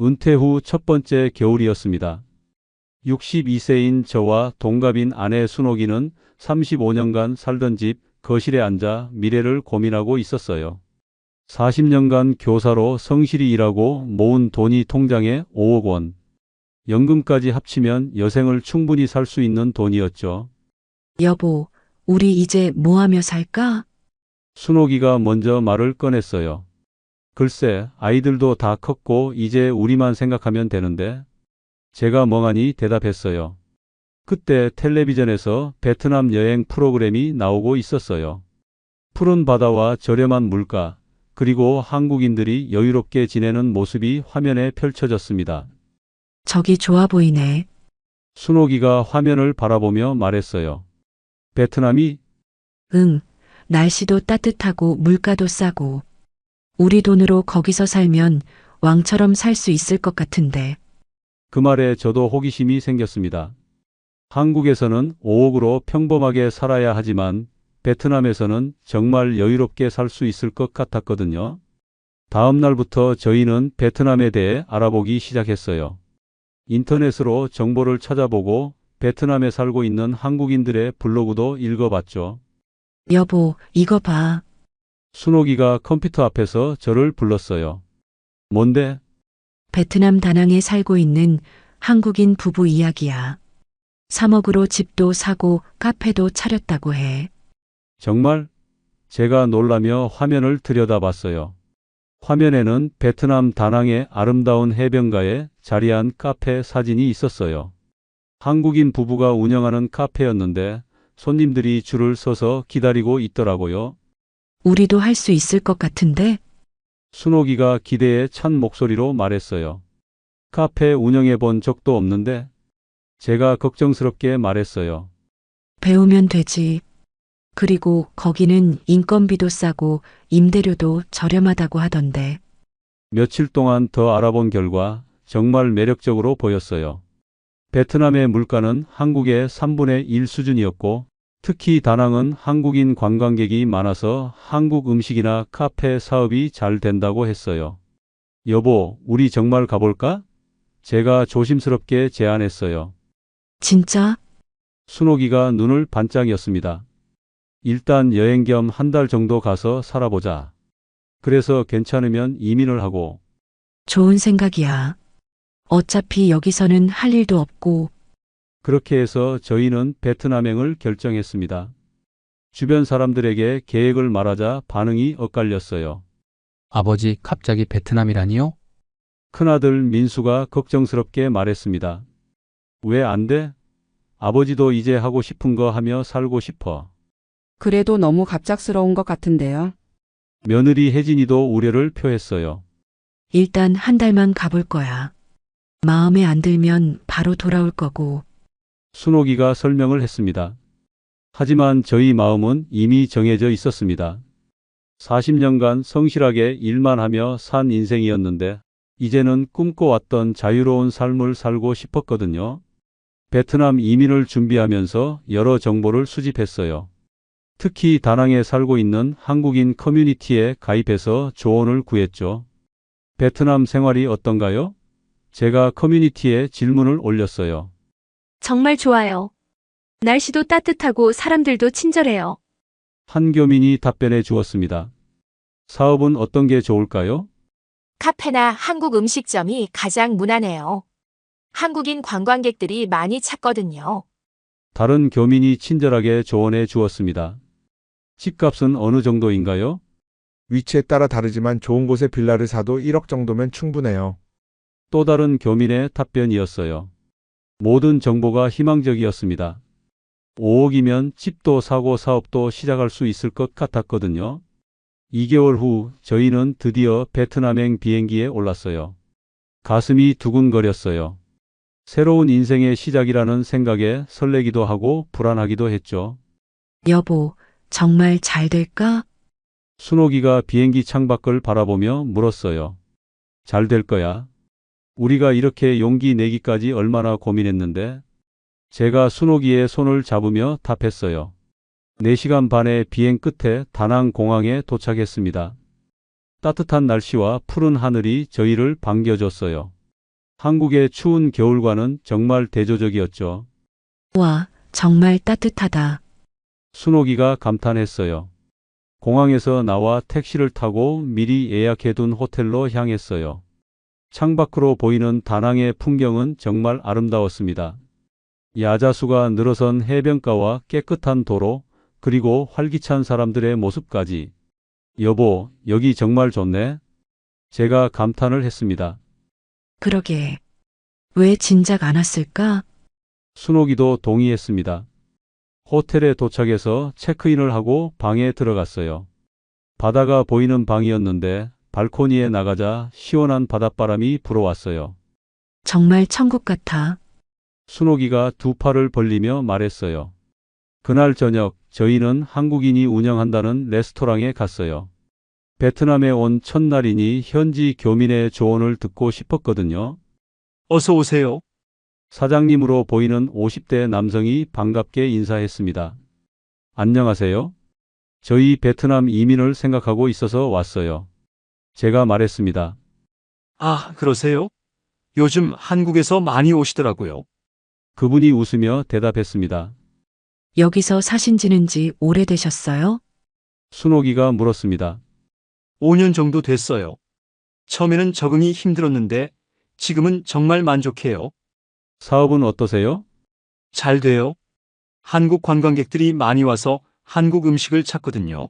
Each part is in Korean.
은퇴 후 첫 번째 겨울이었습니다. 62세인 저와 동갑인 아내 순옥이는 35년간 살던 집 거실에 앉아 미래를 고민하고 있었어요. 40년간 교사로 성실히 일하고 모은 돈이 통장에 5억 원. 연금까지 합치면 여생을 충분히 살 수 있는 돈이었죠. 여보, 우리 이제 뭐 하며 살까? 순옥이가 먼저 말을 꺼냈어요. 글쎄, 아이들도 다 컸고 이제 우리만 생각하면 되는데. 제가 멍하니 대답했어요. 그때 텔레비전에서 베트남 여행 프로그램이 나오고 있었어요. 푸른 바다와 저렴한 물가, 그리고 한국인들이 여유롭게 지내는 모습이 화면에 펼쳐졌습니다. 저기 좋아 보이네. 순옥이가 화면을 바라보며 말했어요. 베트남이? 응, 날씨도 따뜻하고 물가도 싸고. 우리 돈으로 거기서 살면 왕처럼 살 수 있을 것 같은데. 그 말에 저도 호기심이 생겼습니다. 한국에서는 5억으로 평범하게 살아야 하지만 베트남에서는 정말 여유롭게 살 수 있을 것 같았거든요. 다음 날부터 저희는 베트남에 대해 알아보기 시작했어요. 인터넷으로 정보를 찾아보고 베트남에 살고 있는 한국인들의 블로그도 읽어봤죠. 여보, 이거 봐. 순옥이가 컴퓨터 앞에서 저를 불렀어요. 뭔데? 베트남 다낭에 살고 있는 한국인 부부 이야기야. 3억으로 집도 사고 카페도 차렸다고 해. 정말? 제가 놀라며 화면을 들여다봤어요. 화면에는 베트남 다낭의 아름다운 해변가에 자리한 카페 사진이 있었어요. 한국인 부부가 운영하는 카페였는데 손님들이 줄을 서서 기다리고 있더라고요. 우리도 할 수 있을 것 같은데? 순옥이가 기대에 찬 목소리로 말했어요. 카페 운영해 본 적도 없는데? 제가 걱정스럽게 말했어요. 배우면 되지. 그리고 거기는 인건비도 싸고 임대료도 저렴하다고 하던데. 며칠 동안 더 알아본 결과 정말 매력적으로 보였어요. 베트남의 물가는 한국의 3분의 1 수준이었고 특히 다낭은 한국인 관광객이 많아서 한국 음식이나 카페 사업이 잘 된다고 했어요. 여보, 우리 정말 가볼까? 제가 조심스럽게 제안했어요. 진짜? 순옥이가 눈을 반짝였습니다. 일단 여행 겸 한 달 정도 가서 살아보자. 그래서 괜찮으면 이민을 하고. 좋은 생각이야. 어차피 여기서는 할 일도 없고. 그렇게 해서 저희는 베트남행을 결정했습니다. 주변 사람들에게 계획을 말하자 반응이 엇갈렸어요. 아버지, 갑자기 베트남이라니요? 큰아들 민수가 걱정스럽게 말했습니다. 왜 안 돼? 아버지도 이제 하고 싶은 거 하며 살고 싶어. 그래도 너무 갑작스러운 것 같은데요. 며느리 혜진이도 우려를 표했어요. 일단 한 달만 가볼 거야. 마음에 안 들면 바로 돌아올 거고. 순옥이가 설명을 했습니다. 하지만 저희 마음은 이미 정해져 있었습니다. 40년간 성실하게 일만 하며 산 인생이었는데 이제는 꿈꿔왔던 자유로운 삶을 살고 싶었거든요. 베트남 이민을 준비하면서 여러 정보를 수집했어요. 특히 다낭에 살고 있는 한국인 커뮤니티에 가입해서 조언을 구했죠. 베트남 생활이 어떤가요? 제가 커뮤니티에 질문을 올렸어요. 정말 좋아요. 날씨도 따뜻하고 사람들도 친절해요. 한 교민이 답변해 주었습니다. 사업은 어떤 게 좋을까요? 카페나 한국 음식점이 가장 무난해요. 한국인 관광객들이 많이 찾거든요. 다른 교민이 친절하게 조언해 주었습니다. 집값은 어느 정도인가요? 위치에 따라 다르지만 좋은 곳에 빌라를 사도 1억 정도면 충분해요. 또 다른 교민의 답변이었어요. 모든 정보가 희망적이었습니다. 5억이면 집도 사고 사업도 시작할 수 있을 것 같았거든요. 2개월 후 저희는 드디어 베트남행 비행기에 올랐어요. 가슴이 두근거렸어요. 새로운 인생의 시작이라는 생각에 설레기도 하고 불안하기도 했죠. 여보, 정말 잘 될까? 순옥이가 비행기 창밖을 바라보며 물었어요. 잘 될 거야. 우리가 이렇게 용기 내기까지 얼마나 고민했는데. 제가 순옥이의 손을 잡으며 답했어요. 4시간 반의 비행 끝에 다낭 공항에 도착했습니다. 따뜻한 날씨와 푸른 하늘이 저희를 반겨줬어요. 한국의 추운 겨울과는 정말 대조적이었죠. 와, 정말 따뜻하다. 순옥이가 감탄했어요. 공항에서 나와 택시를 타고 미리 예약해둔 호텔로 향했어요. 창밖으로 보이는 다낭의 풍경은 정말 아름다웠습니다. 야자수가 늘어선 해변가와 깨끗한 도로, 그리고 활기찬 사람들의 모습까지. 여보, 여기 정말 좋네. 제가 감탄을 했습니다. 그러게. 왜 진작 안 왔을까? 순옥이도 동의했습니다. 호텔에 도착해서 체크인을 하고 방에 들어갔어요. 바다가 보이는 방이었는데 발코니에 나가자 시원한 바닷바람이 불어왔어요. 정말 천국 같아. 순옥이가 두 팔을 벌리며 말했어요. 그날 저녁 저희는 한국인이 운영한다는 레스토랑에 갔어요. 베트남에 온 첫날이니 현지 교민의 조언을 듣고 싶었거든요. 어서 오세요. 사장님으로 보이는 50대 남성이 반갑게 인사했습니다. 안녕하세요. 저희 베트남 이민을 생각하고 있어서 왔어요. 제가 말했습니다. 아, 그러세요? 요즘 한국에서 많이 오시더라고요. 그분이 웃으며 대답했습니다. 여기서 사신 지는 지 오래되셨어요? 순옥이가 물었습니다. 5년 정도 됐어요. 처음에는 적응이 힘들었는데 지금은 정말 만족해요. 사업은 어떠세요? 잘 돼요. 한국 관광객들이 많이 와서 한국 음식을 찾거든요.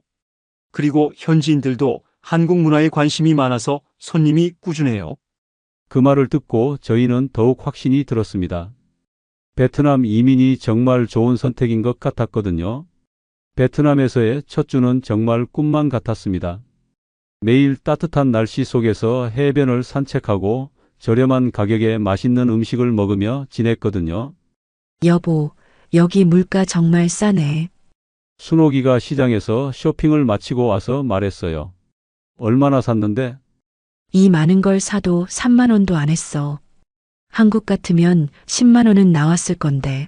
그리고 현지인들도 한국 문화에 관심이 많아서 손님이 꾸준해요. 그 말을 듣고 저희는 더욱 확신이 들었습니다. 베트남 이민이 정말 좋은 선택인 것 같았거든요. 베트남에서의 첫 주는 정말 꿈만 같았습니다. 매일 따뜻한 날씨 속에서 해변을 산책하고 저렴한 가격에 맛있는 음식을 먹으며 지냈거든요. 여보, 여기 물가 정말 싸네. 순옥이가 시장에서 쇼핑을 마치고 와서 말했어요. 얼마나 샀는데? 이 많은 걸 사도 3만 원도 안 했어. 한국 같으면 10만 원은 나왔을 건데.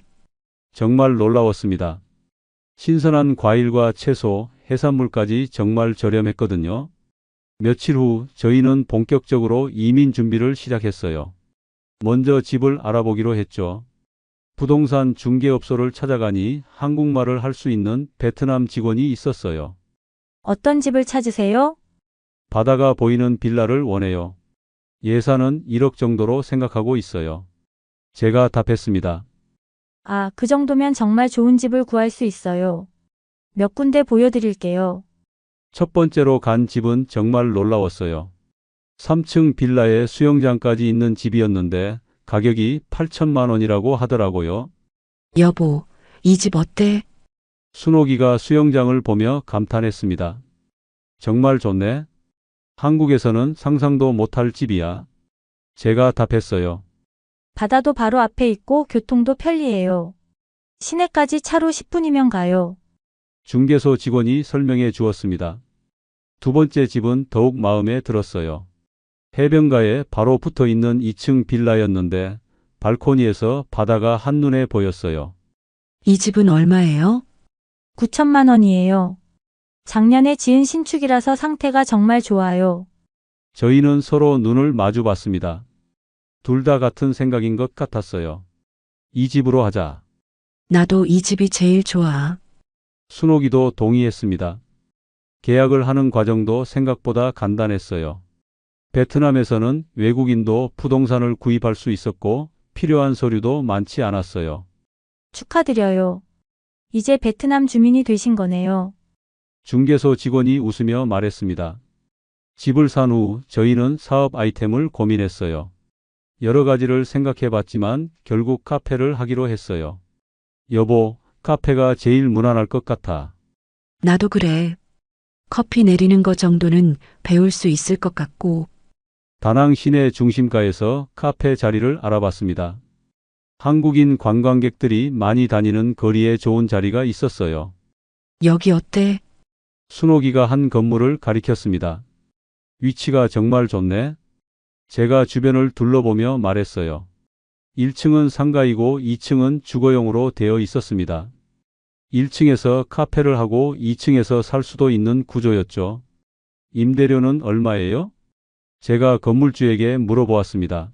정말 놀라웠습니다. 신선한 과일과 채소, 해산물까지 정말 저렴했거든요. 며칠 후 저희는 본격적으로 이민 준비를 시작했어요. 먼저 집을 알아보기로 했죠. 부동산 중개업소를 찾아가니 한국말을 할 수 있는 베트남 직원이 있었어요. 어떤 집을 찾으세요? 바다가 보이는 빌라를 원해요. 예산은 1억 정도로 생각하고 있어요. 제가 답했습니다. 아, 그 정도면 정말 좋은 집을 구할 수 있어요. 몇 군데 보여드릴게요. 첫 번째로 간 집은 정말 놀라웠어요. 3층 빌라에 수영장까지 있는 집이었는데 가격이 8천만 원이라고 하더라고요. 여보, 이 집 어때? 순옥이가 수영장을 보며 감탄했습니다. 정말 좋네. 한국에서는 상상도 못할 집이야. 제가 답했어요. 바다도 바로 앞에 있고 교통도 편리해요. 시내까지 차로 10분이면 가요. 중개소 직원이 설명해 주었습니다. 두 번째 집은 더욱 마음에 들었어요. 해변가에 바로 붙어 있는 2층 빌라였는데 발코니에서 바다가 한눈에 보였어요. 이 집은 얼마예요? 9천만 원이에요. 작년에 지은 신축이라서 상태가 정말 좋아요. 저희는 서로 눈을 마주 봤습니다. 둘 다 같은 생각인 것 같았어요. 이 집으로 하자. 나도 이 집이 제일 좋아. 순옥이도 동의했습니다. 계약을 하는 과정도 생각보다 간단했어요. 베트남에서는 외국인도 부동산을 구입할 수 있었고 필요한 서류도 많지 않았어요. 축하드려요. 이제 베트남 주민이 되신 거네요. 중개소 직원이 웃으며 말했습니다. 집을 산 후 저희는 사업 아이템을 고민했어요. 여러 가지를 생각해 봤지만 결국 카페를 하기로 했어요. 여보, 카페가 제일 무난할 것 같아. 나도 그래. 커피 내리는 거 정도는 배울 수 있을 것 같고. 다낭 시내 중심가에서 카페 자리를 알아봤습니다. 한국인 관광객들이 많이 다니는 거리에 좋은 자리가 있었어요. 여기 어때? 순옥이가 한 건물을 가리켰습니다. 위치가 정말 좋네. 제가 주변을 둘러보며 말했어요. 1층은 상가이고 2층은 주거용으로 되어 있었습니다. 1층에서 카페를 하고 2층에서 살 수도 있는 구조였죠. 임대료는 얼마예요? 제가 건물주에게 물어보았습니다.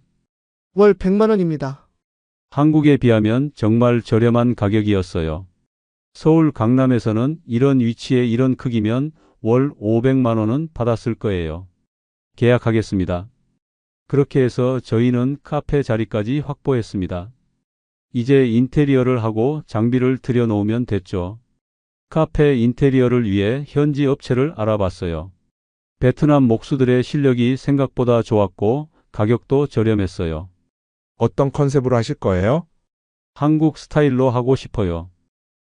월 100만 원입니다. 한국에 비하면 정말 저렴한 가격이었어요. 서울 강남에서는 이런 위치에 이런 크기면 월 500만 원은 받았을 거예요. 계약하겠습니다. 그렇게 해서 저희는 카페 자리까지 확보했습니다. 이제 인테리어를 하고 장비를 들여놓으면 됐죠. 카페 인테리어를 위해 현지 업체를 알아봤어요. 베트남 목수들의 실력이 생각보다 좋았고 가격도 저렴했어요. 어떤 컨셉으로 하실 거예요? 한국 스타일로 하고 싶어요.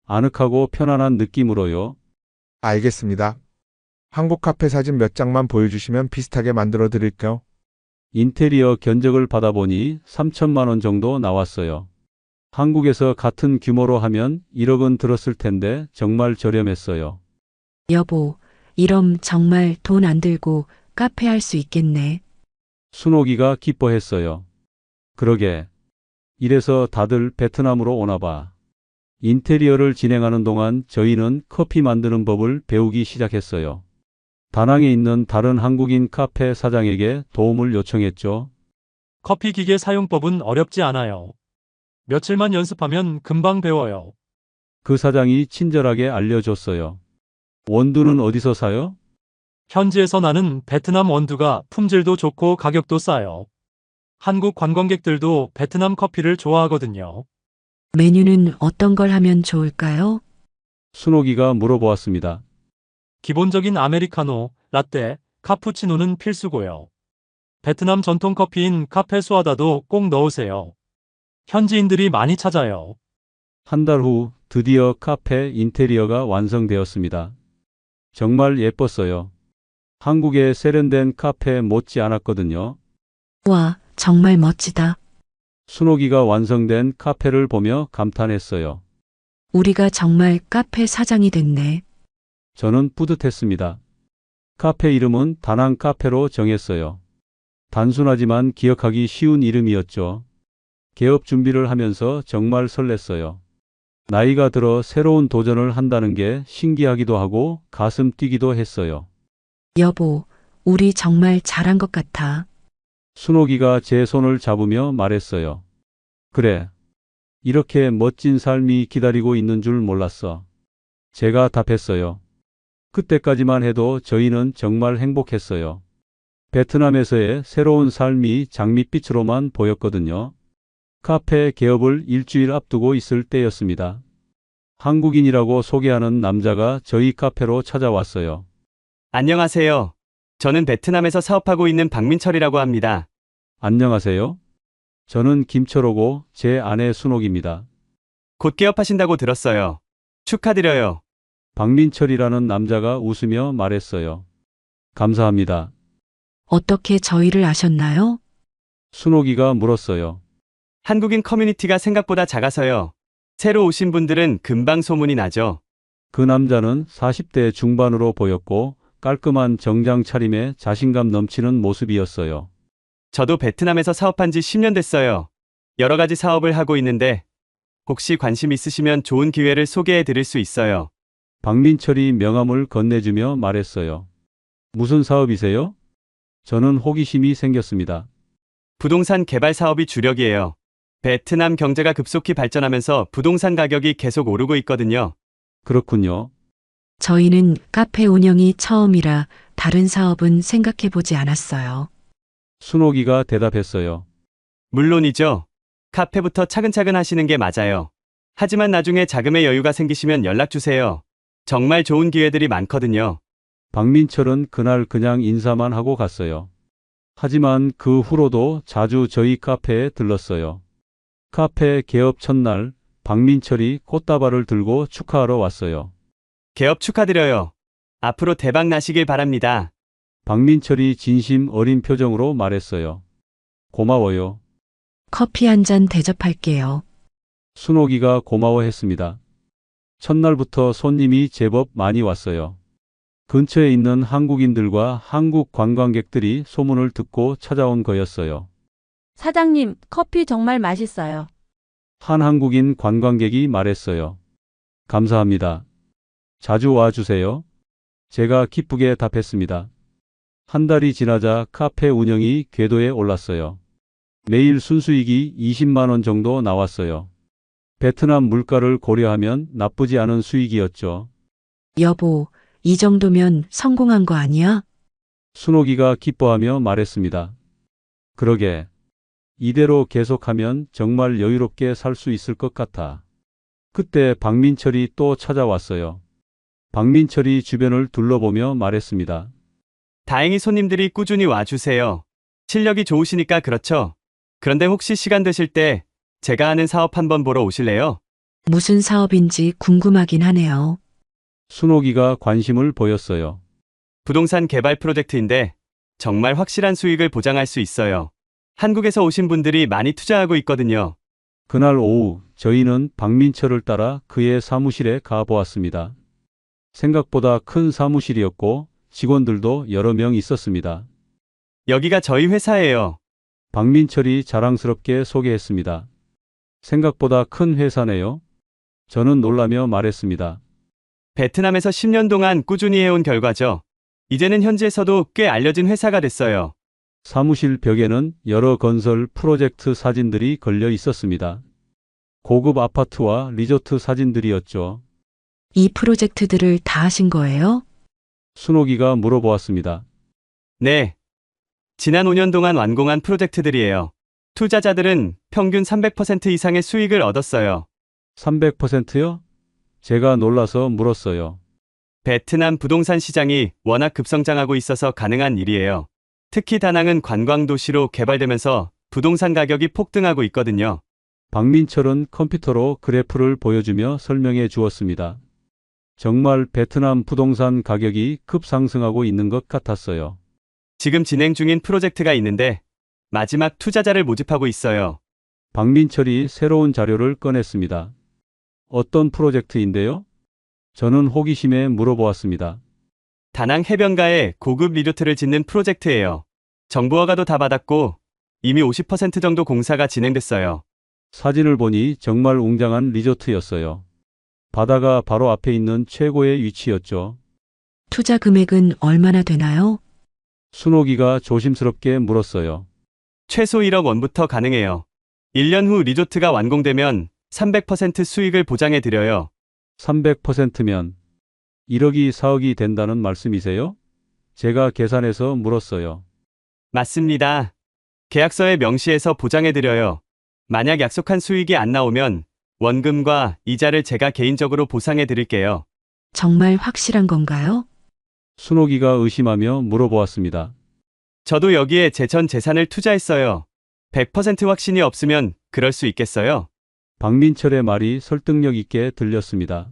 아늑하고 편안한 느낌으로요. 알겠습니다. 한국 카페 사진 몇 장만 보여주시면 비슷하게 만들어 드릴게요. 인테리어 견적을 받아보니 3천만 원 정도 나왔어요. 한국에서 같은 규모로 하면 1억은 들었을 텐데 정말 저렴했어요. 여보, 이럼 정말 돈 안 들고 카페 할 수 있겠네. 순옥이가 기뻐했어요. 그러게. 이래서 다들 베트남으로 오나 봐. 인테리어를 진행하는 동안 저희는 커피 만드는 법을 배우기 시작했어요. 다낭에 있는 다른 한국인 카페 사장에게 도움을 요청했죠. 커피 기계 사용법은 어렵지 않아요. 며칠만 연습하면 금방 배워요. 그 사장이 친절하게 알려줬어요. 원두는 어디서 사요? 현지에서 나는 베트남 원두가 품질도 좋고 가격도 싸요. 한국 관광객들도 베트남 커피를 좋아하거든요. 메뉴는 어떤 걸 하면 좋을까요? 순옥이가 물어보았습니다. 기본적인 아메리카노, 라떼, 카푸치노는 필수고요. 베트남 전통 커피인 카페 수아다도 꼭 넣으세요. 현지인들이 많이 찾아요. 한 달 후 드디어 카페 인테리어가 완성되었습니다. 정말 예뻤어요. 한국의 세련된 카페 못지 않았거든요. 와, 정말 멋지다. 순옥이가 완성된 카페를 보며 감탄했어요. 우리가 정말 카페 사장이 됐네. 저는 뿌듯했습니다. 카페 이름은 다낭 카페로 정했어요. 단순하지만 기억하기 쉬운 이름이었죠. 개업 준비를 하면서 정말 설렜어요. 나이가 들어 새로운 도전을 한다는 게 신기하기도 하고 가슴 뛰기도 했어요. 여보, 우리 정말 잘한 것 같아. 순옥이가 제 손을 잡으며 말했어요. 그래. 이렇게 멋진 삶이 기다리고 있는 줄 몰랐어. 제가 답했어요. 그때까지만 해도 저희는 정말 행복했어요. 베트남에서의 새로운 삶이 장밋빛으로만 보였거든요. 카페 개업을 일주일 앞두고 있을 때였습니다. 한국인이라고 소개하는 남자가 저희 카페로 찾아왔어요. 안녕하세요. 저는 베트남에서 사업하고 있는 박민철이라고 합니다. 안녕하세요. 저는 김철호고 제 아내 순옥입니다. 곧 개업하신다고 들었어요. 축하드려요. 박민철이라는 남자가 웃으며 말했어요. 감사합니다. 어떻게 저희를 아셨나요? 순옥이가 물었어요. 한국인 커뮤니티가 생각보다 작아서요. 새로 오신 분들은 금방 소문이 나죠. 그 남자는 40대 중반으로 보였고 깔끔한 정장 차림에 자신감 넘치는 모습이었어요. 저도 베트남에서 사업한 지 10년 됐어요. 여러 가지 사업을 하고 있는데 혹시 관심 있으시면 좋은 기회를 소개해 드릴 수 있어요. 박민철이 명함을 건네주며 말했어요. 무슨 사업이세요? 저는 호기심이 생겼습니다. 부동산 개발 사업이 주력이에요. 베트남 경제가 급속히 발전하면서 부동산 가격이 계속 오르고 있거든요. 그렇군요. 저희는 카페 운영이 처음이라 다른 사업은 생각해보지 않았어요. 순옥이가 대답했어요. 물론이죠. 카페부터 차근차근 하시는 게 맞아요. 하지만 나중에 자금의 여유가 생기시면 연락 주세요. 정말 좋은 기회들이 많거든요. 박민철은 그날 그냥 인사만 하고 갔어요. 하지만 그 후로도 자주 저희 카페에 들렀어요. 카페 개업 첫날 박민철이 꽃다발을 들고 축하하러 왔어요. 개업 축하드려요. 앞으로 대박 나시길 바랍니다. 박민철이 진심 어린 표정으로 말했어요. 고마워요. 커피 한 잔 대접할게요. 순옥이가 고마워했습니다. 첫날부터 손님이 제법 많이 왔어요. 근처에 있는 한국인들과 한국 관광객들이 소문을 듣고 찾아온 거였어요. 사장님, 커피 정말 맛있어요. 한 한국인 관광객이 말했어요. 감사합니다. 자주 와주세요. 제가 기쁘게 답했습니다. 한 달이 지나자 카페 운영이 궤도에 올랐어요. 매일 순수익이 20만 원 정도 나왔어요. 베트남 물가를 고려하면 나쁘지 않은 수익이었죠. 여보, 이 정도면 성공한 거 아니야? 순옥이가 기뻐하며 말했습니다. 그러게. 이대로 계속하면 정말 여유롭게 살 수 있을 것 같아. 그때 박민철이 또 찾아왔어요. 박민철이 주변을 둘러보며 말했습니다. 다행히 손님들이 꾸준히 와주세요. 실력이 좋으시니까 그렇죠. 그런데 혹시 시간 되실 때 제가 하는 사업 한번 보러 오실래요? 무슨 사업인지 궁금하긴 하네요. 순옥이가 관심을 보였어요. 부동산 개발 프로젝트인데 정말 확실한 수익을 보장할 수 있어요. 한국에서 오신 분들이 많이 투자하고 있거든요. 그날 오후 저희는 박민철을 따라 그의 사무실에 가보았습니다. 생각보다 큰 사무실이었고 직원들도 여러 명 있었습니다. 여기가 저희 회사예요. 박민철이 자랑스럽게 소개했습니다. 생각보다 큰 회사네요. 저는 놀라며 말했습니다. 베트남에서 10년 동안 꾸준히 해온 결과죠. 이제는 현지에서도 꽤 알려진 회사가 됐어요. 사무실 벽에는 여러 건설 프로젝트 사진들이 걸려 있었습니다. 고급 아파트와 리조트 사진들이었죠. 이 프로젝트들을 다 하신 거예요? 순옥이가 물어보았습니다. 네. 지난 5년 동안 완공한 프로젝트들이에요. 투자자들은 평균 300% 이상의 수익을 얻었어요. 300%요? 제가 놀라서 물었어요. 베트남 부동산 시장이 워낙 급성장하고 있어서 가능한 일이에요. 특히 다낭은 관광도시로 개발되면서 부동산 가격이 폭등하고 있거든요. 박민철은 컴퓨터로 그래프를 보여주며 설명해 주었습니다. 정말 베트남 부동산 가격이 급상승하고 있는 것 같았어요. 지금 진행 중인 프로젝트가 있는데 마지막 투자자를 모집하고 있어요. 박민철이 새로운 자료를 꺼냈습니다. 어떤 프로젝트인데요? 저는 호기심에 물어보았습니다. 다낭 해변가에 고급 리조트를 짓는 프로젝트예요. 정부 허가도 다 받았고 이미 50% 정도 공사가 진행됐어요. 사진을 보니 정말 웅장한 리조트였어요. 바다가 바로 앞에 있는 최고의 위치였죠. 투자 금액은 얼마나 되나요? 순옥이가 조심스럽게 물었어요. 최소 1억 원부터 가능해요. 1년 후 리조트가 완공되면 300% 수익을 보장해 드려요. 300%면 1억이 4억이 된다는 말씀이세요? 제가 계산해서 물었어요. 맞습니다. 계약서에 명시해서 보장해 드려요. 만약 약속한 수익이 안 나오면 원금과 이자를 제가 개인적으로 보상해 드릴게요. 정말 확실한 건가요? 순옥이가 의심하며 물어보았습니다. 저도 여기에 제 전 재산을 투자했어요. 100% 확신이 없으면 그럴 수 있겠어요? 박민철의 말이 설득력 있게 들렸습니다.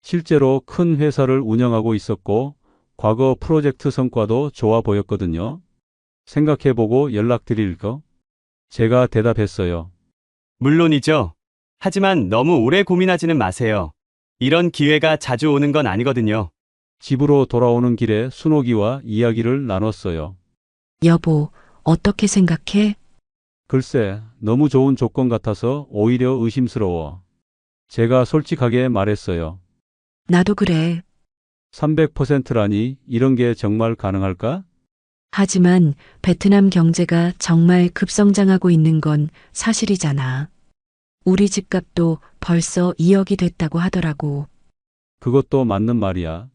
실제로 큰 회사를 운영하고 있었고 과거 프로젝트 성과도 좋아 보였거든요. 생각해보고 연락드릴 거? 제가 대답했어요. 물론이죠. 하지만 너무 오래 고민하지는 마세요. 이런 기회가 자주 오는 건 아니거든요. 집으로 돌아오는 길에 순옥이와 이야기를 나눴어요. 여보, 어떻게 생각해? 글쎄, 너무 좋은 조건 같아서 오히려 의심스러워. 제가 솔직하게 말했어요. 나도 그래. 300%라니 이런 게 정말 가능할까? 하지만 베트남 경제가 정말 급성장하고 있는 건 사실이잖아. 우리 집값도 벌써 2억이 됐다고 하더라고. 그것도 맞는 말이야.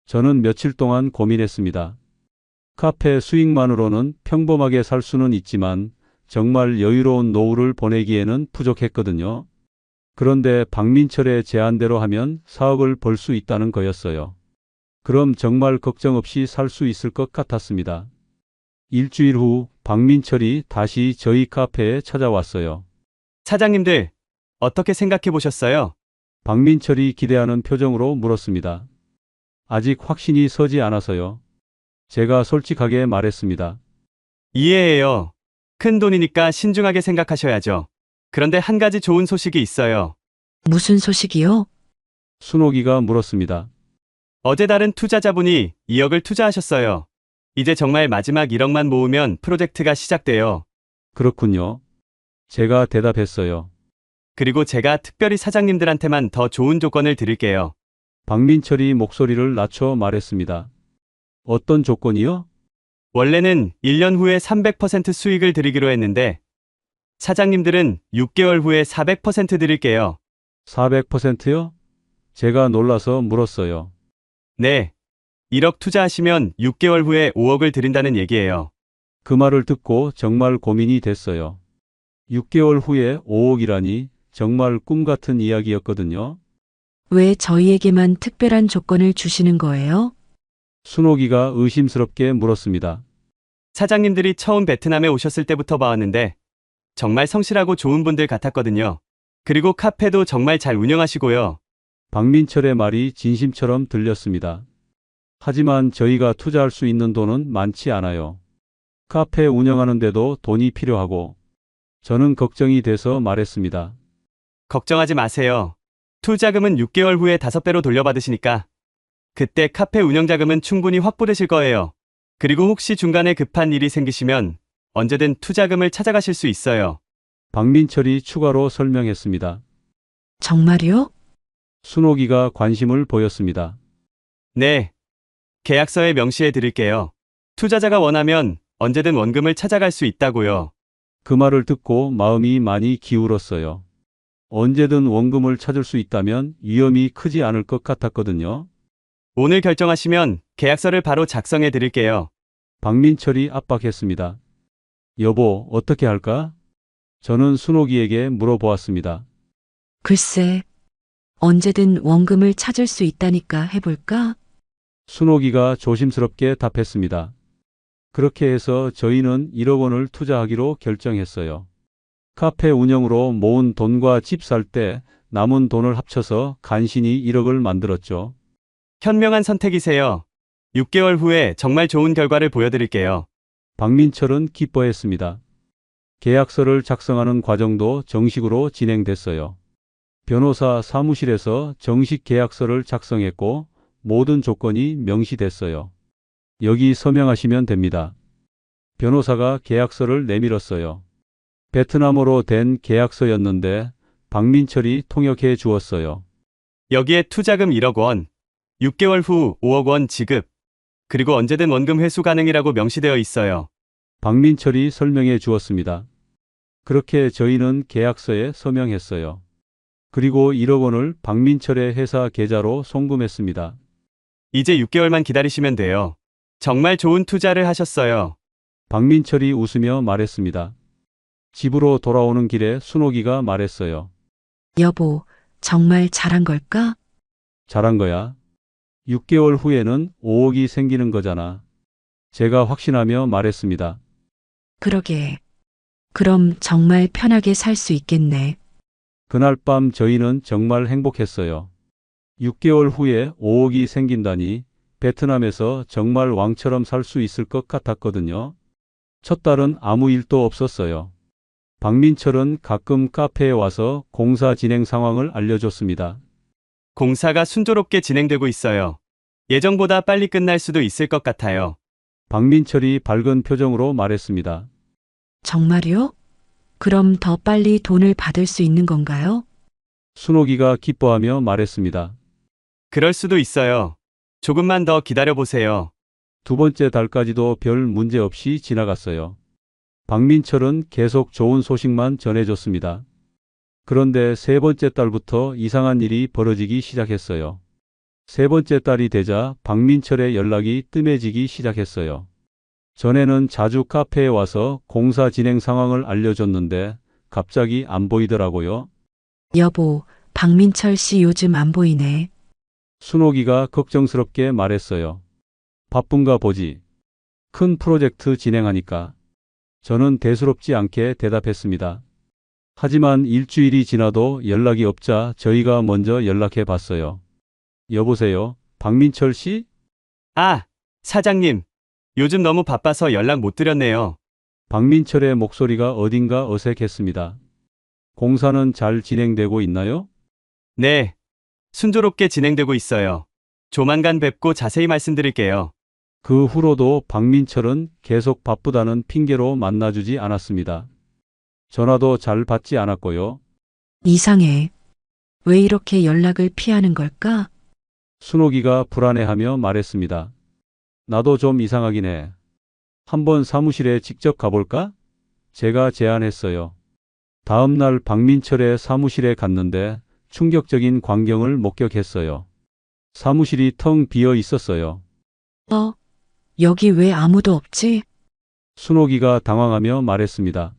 저는 며칠 동안 고민했습니다. 카페 수익만으로는 평범하게 살 수는 있지만 정말 여유로운 노후를 보내기에는 부족했거든요. 그런데 박민철의 제안대로 하면 4억을 벌 수 있다는 거였어요. 그럼 정말 걱정 없이 살 수 있을 것 같았습니다. 일주일 후 박민철이 다시 저희 카페에 찾아왔어요. 사장님들, 어떻게 생각해 보셨어요? 박민철이 기대하는 표정으로 물었습니다. 아직 확신이 서지 않아서요. 제가 솔직하게 말했습니다. 이해해요. 큰 돈이니까 신중하게 생각하셔야죠. 그런데 한 가지 좋은 소식이 있어요. 무슨 소식이요? 순옥이가 물었습니다. 어제 다른 투자자분이 2억을 투자하셨어요. 이제 정말 마지막 1억만 모으면 프로젝트가 시작돼요. 그렇군요. 제가 대답했어요. 그리고 제가 특별히 사장님들한테만 더 좋은 조건을 드릴게요. 박민철이 목소리를 낮춰 말했습니다. 어떤 조건이요? 원래는 1년 후에 300% 수익을 드리기로 했는데 사장님들은 6개월 후에 400% 드릴게요. 400%요? 제가 놀라서 물었어요. 네. 1억 투자하시면 6개월 후에 5억을 드린다는 얘기예요. 그 말을 듣고 정말 고민이 됐어요. 6개월 후에 5억이라니 정말 꿈 같은 이야기였거든요. 왜 저희에게만 특별한 조건을 주시는 거예요? 순옥이가 의심스럽게 물었습니다. 사장님들이 처음 베트남에 오셨을 때부터 봐왔는데 정말 성실하고 좋은 분들 같았거든요. 그리고 카페도 정말 잘 운영하시고요. 박민철의 말이 진심처럼 들렸습니다. 하지만 저희가 투자할 수 있는 돈은 많지 않아요. 카페 운영하는데도 돈이 필요하고 저는 걱정이 돼서 말했습니다. 걱정하지 마세요. 투자금은 6개월 후에 5배로 돌려받으시니까 그때 카페 운영자금은 충분히 확보되실 거예요. 그리고 혹시 중간에 급한 일이 생기시면 언제든 투자금을 찾아가실 수 있어요. 박민철이 추가로 설명했습니다. 정말요? 순옥이가 관심을 보였습니다. 네. 계약서에 명시해 드릴게요. 투자자가 원하면 언제든 원금을 찾아갈 수 있다고요. 그 말을 듣고 마음이 많이 기울었어요. 언제든 원금을 찾을 수 있다면 위험이 크지 않을 것 같았거든요. 오늘 결정하시면 계약서를 바로 작성해 드릴게요. 박민철이 압박했습니다. 여보, 어떻게 할까? 저는 순옥이에게 물어보았습니다. 글쎄, 언제든 원금을 찾을 수 있다니까 해볼까? 순옥이가 조심스럽게 답했습니다. 그렇게 해서 저희는 1억 원을 투자하기로 결정했어요. 카페 운영으로 모은 돈과 집 살 때 남은 돈을 합쳐서 간신히 1억을 만들었죠. 현명한 선택이세요. 6개월 후에 정말 좋은 결과를 보여드릴게요. 박민철은 기뻐했습니다. 계약서를 작성하는 과정도 정식으로 진행됐어요. 변호사 사무실에서 정식 계약서를 작성했고 모든 조건이 명시됐어요. 여기 서명하시면 됩니다. 변호사가 계약서를 내밀었어요. 베트남어로 된 계약서였는데 박민철이 통역해 주었어요. 여기에 투자금 1억 원, 6개월 후 5억 원 지급, 그리고 언제든 원금 회수 가능이라고 명시되어 있어요. 박민철이 설명해 주었습니다. 그렇게 저희는 계약서에 서명했어요. 그리고 1억 원을 박민철의 회사 계좌로 송금했습니다. 이제 6개월만 기다리시면 돼요. 정말 좋은 투자를 하셨어요. 박민철이 웃으며 말했습니다. 집으로 돌아오는 길에 순옥이가 말했어요. 여보, 정말 잘한 걸까? 잘한 거야. 6개월 후에는 5억이 생기는 거잖아. 제가 확신하며 말했습니다. 그러게. 그럼 정말 편하게 살 수 있겠네. 그날 밤 저희는 정말 행복했어요. 6개월 후에 5억이 생긴다니 베트남에서 정말 왕처럼 살 수 있을 것 같았거든요. 첫 달은 아무 일도 없었어요. 박민철은 가끔 카페에 와서 공사 진행 상황을 알려줬습니다. 공사가 순조롭게 진행되고 있어요. 예정보다 빨리 끝날 수도 있을 것 같아요. 박민철이 밝은 표정으로 말했습니다. 정말요? 그럼 더 빨리 돈을 받을 수 있는 건가요? 순옥이가 기뻐하며 말했습니다. 그럴 수도 있어요. 조금만 더 기다려보세요. 두 번째 달까지도 별 문제 없이 지나갔어요. 박민철은 계속 좋은 소식만 전해줬습니다. 그런데 세 번째 달부터 이상한 일이 벌어지기 시작했어요. 세 번째 달이 되자 박민철의 연락이 뜸해지기 시작했어요. 전에는 자주 카페에 와서 공사 진행 상황을 알려줬는데 갑자기 안 보이더라고요. 여보, 박민철 씨 요즘 안 보이네. 순옥이가 걱정스럽게 말했어요. 바쁜가 보지. 큰 프로젝트 진행하니까. 저는 대수롭지 않게 대답했습니다. 하지만 일주일이 지나도 연락이 없자 저희가 먼저 연락해 봤어요. 여보세요, 박민철 씨? 아, 사장님. 요즘 너무 바빠서 연락 못 드렸네요. 박민철의 목소리가 어딘가 어색했습니다. 공사는 잘 진행되고 있나요? 네. 순조롭게 진행되고 있어요. 조만간 뵙고 자세히 말씀드릴게요. 그 후로도 박민철은 계속 바쁘다는 핑계로 만나주지 않았습니다. 전화도 잘 받지 않았고요. 이상해. 왜 이렇게 연락을 피하는 걸까? 순옥이가 불안해하며 말했습니다. 나도 좀 이상하긴 해. 한번 사무실에 직접 가볼까? 제가 제안했어요. 다음 날 박민철의 사무실에 갔는데 충격적인 광경을 목격했어요. 사무실이 텅 비어 있었어요. 여기 왜 아무도 없지? 순옥이가 당황하며 말했습니다.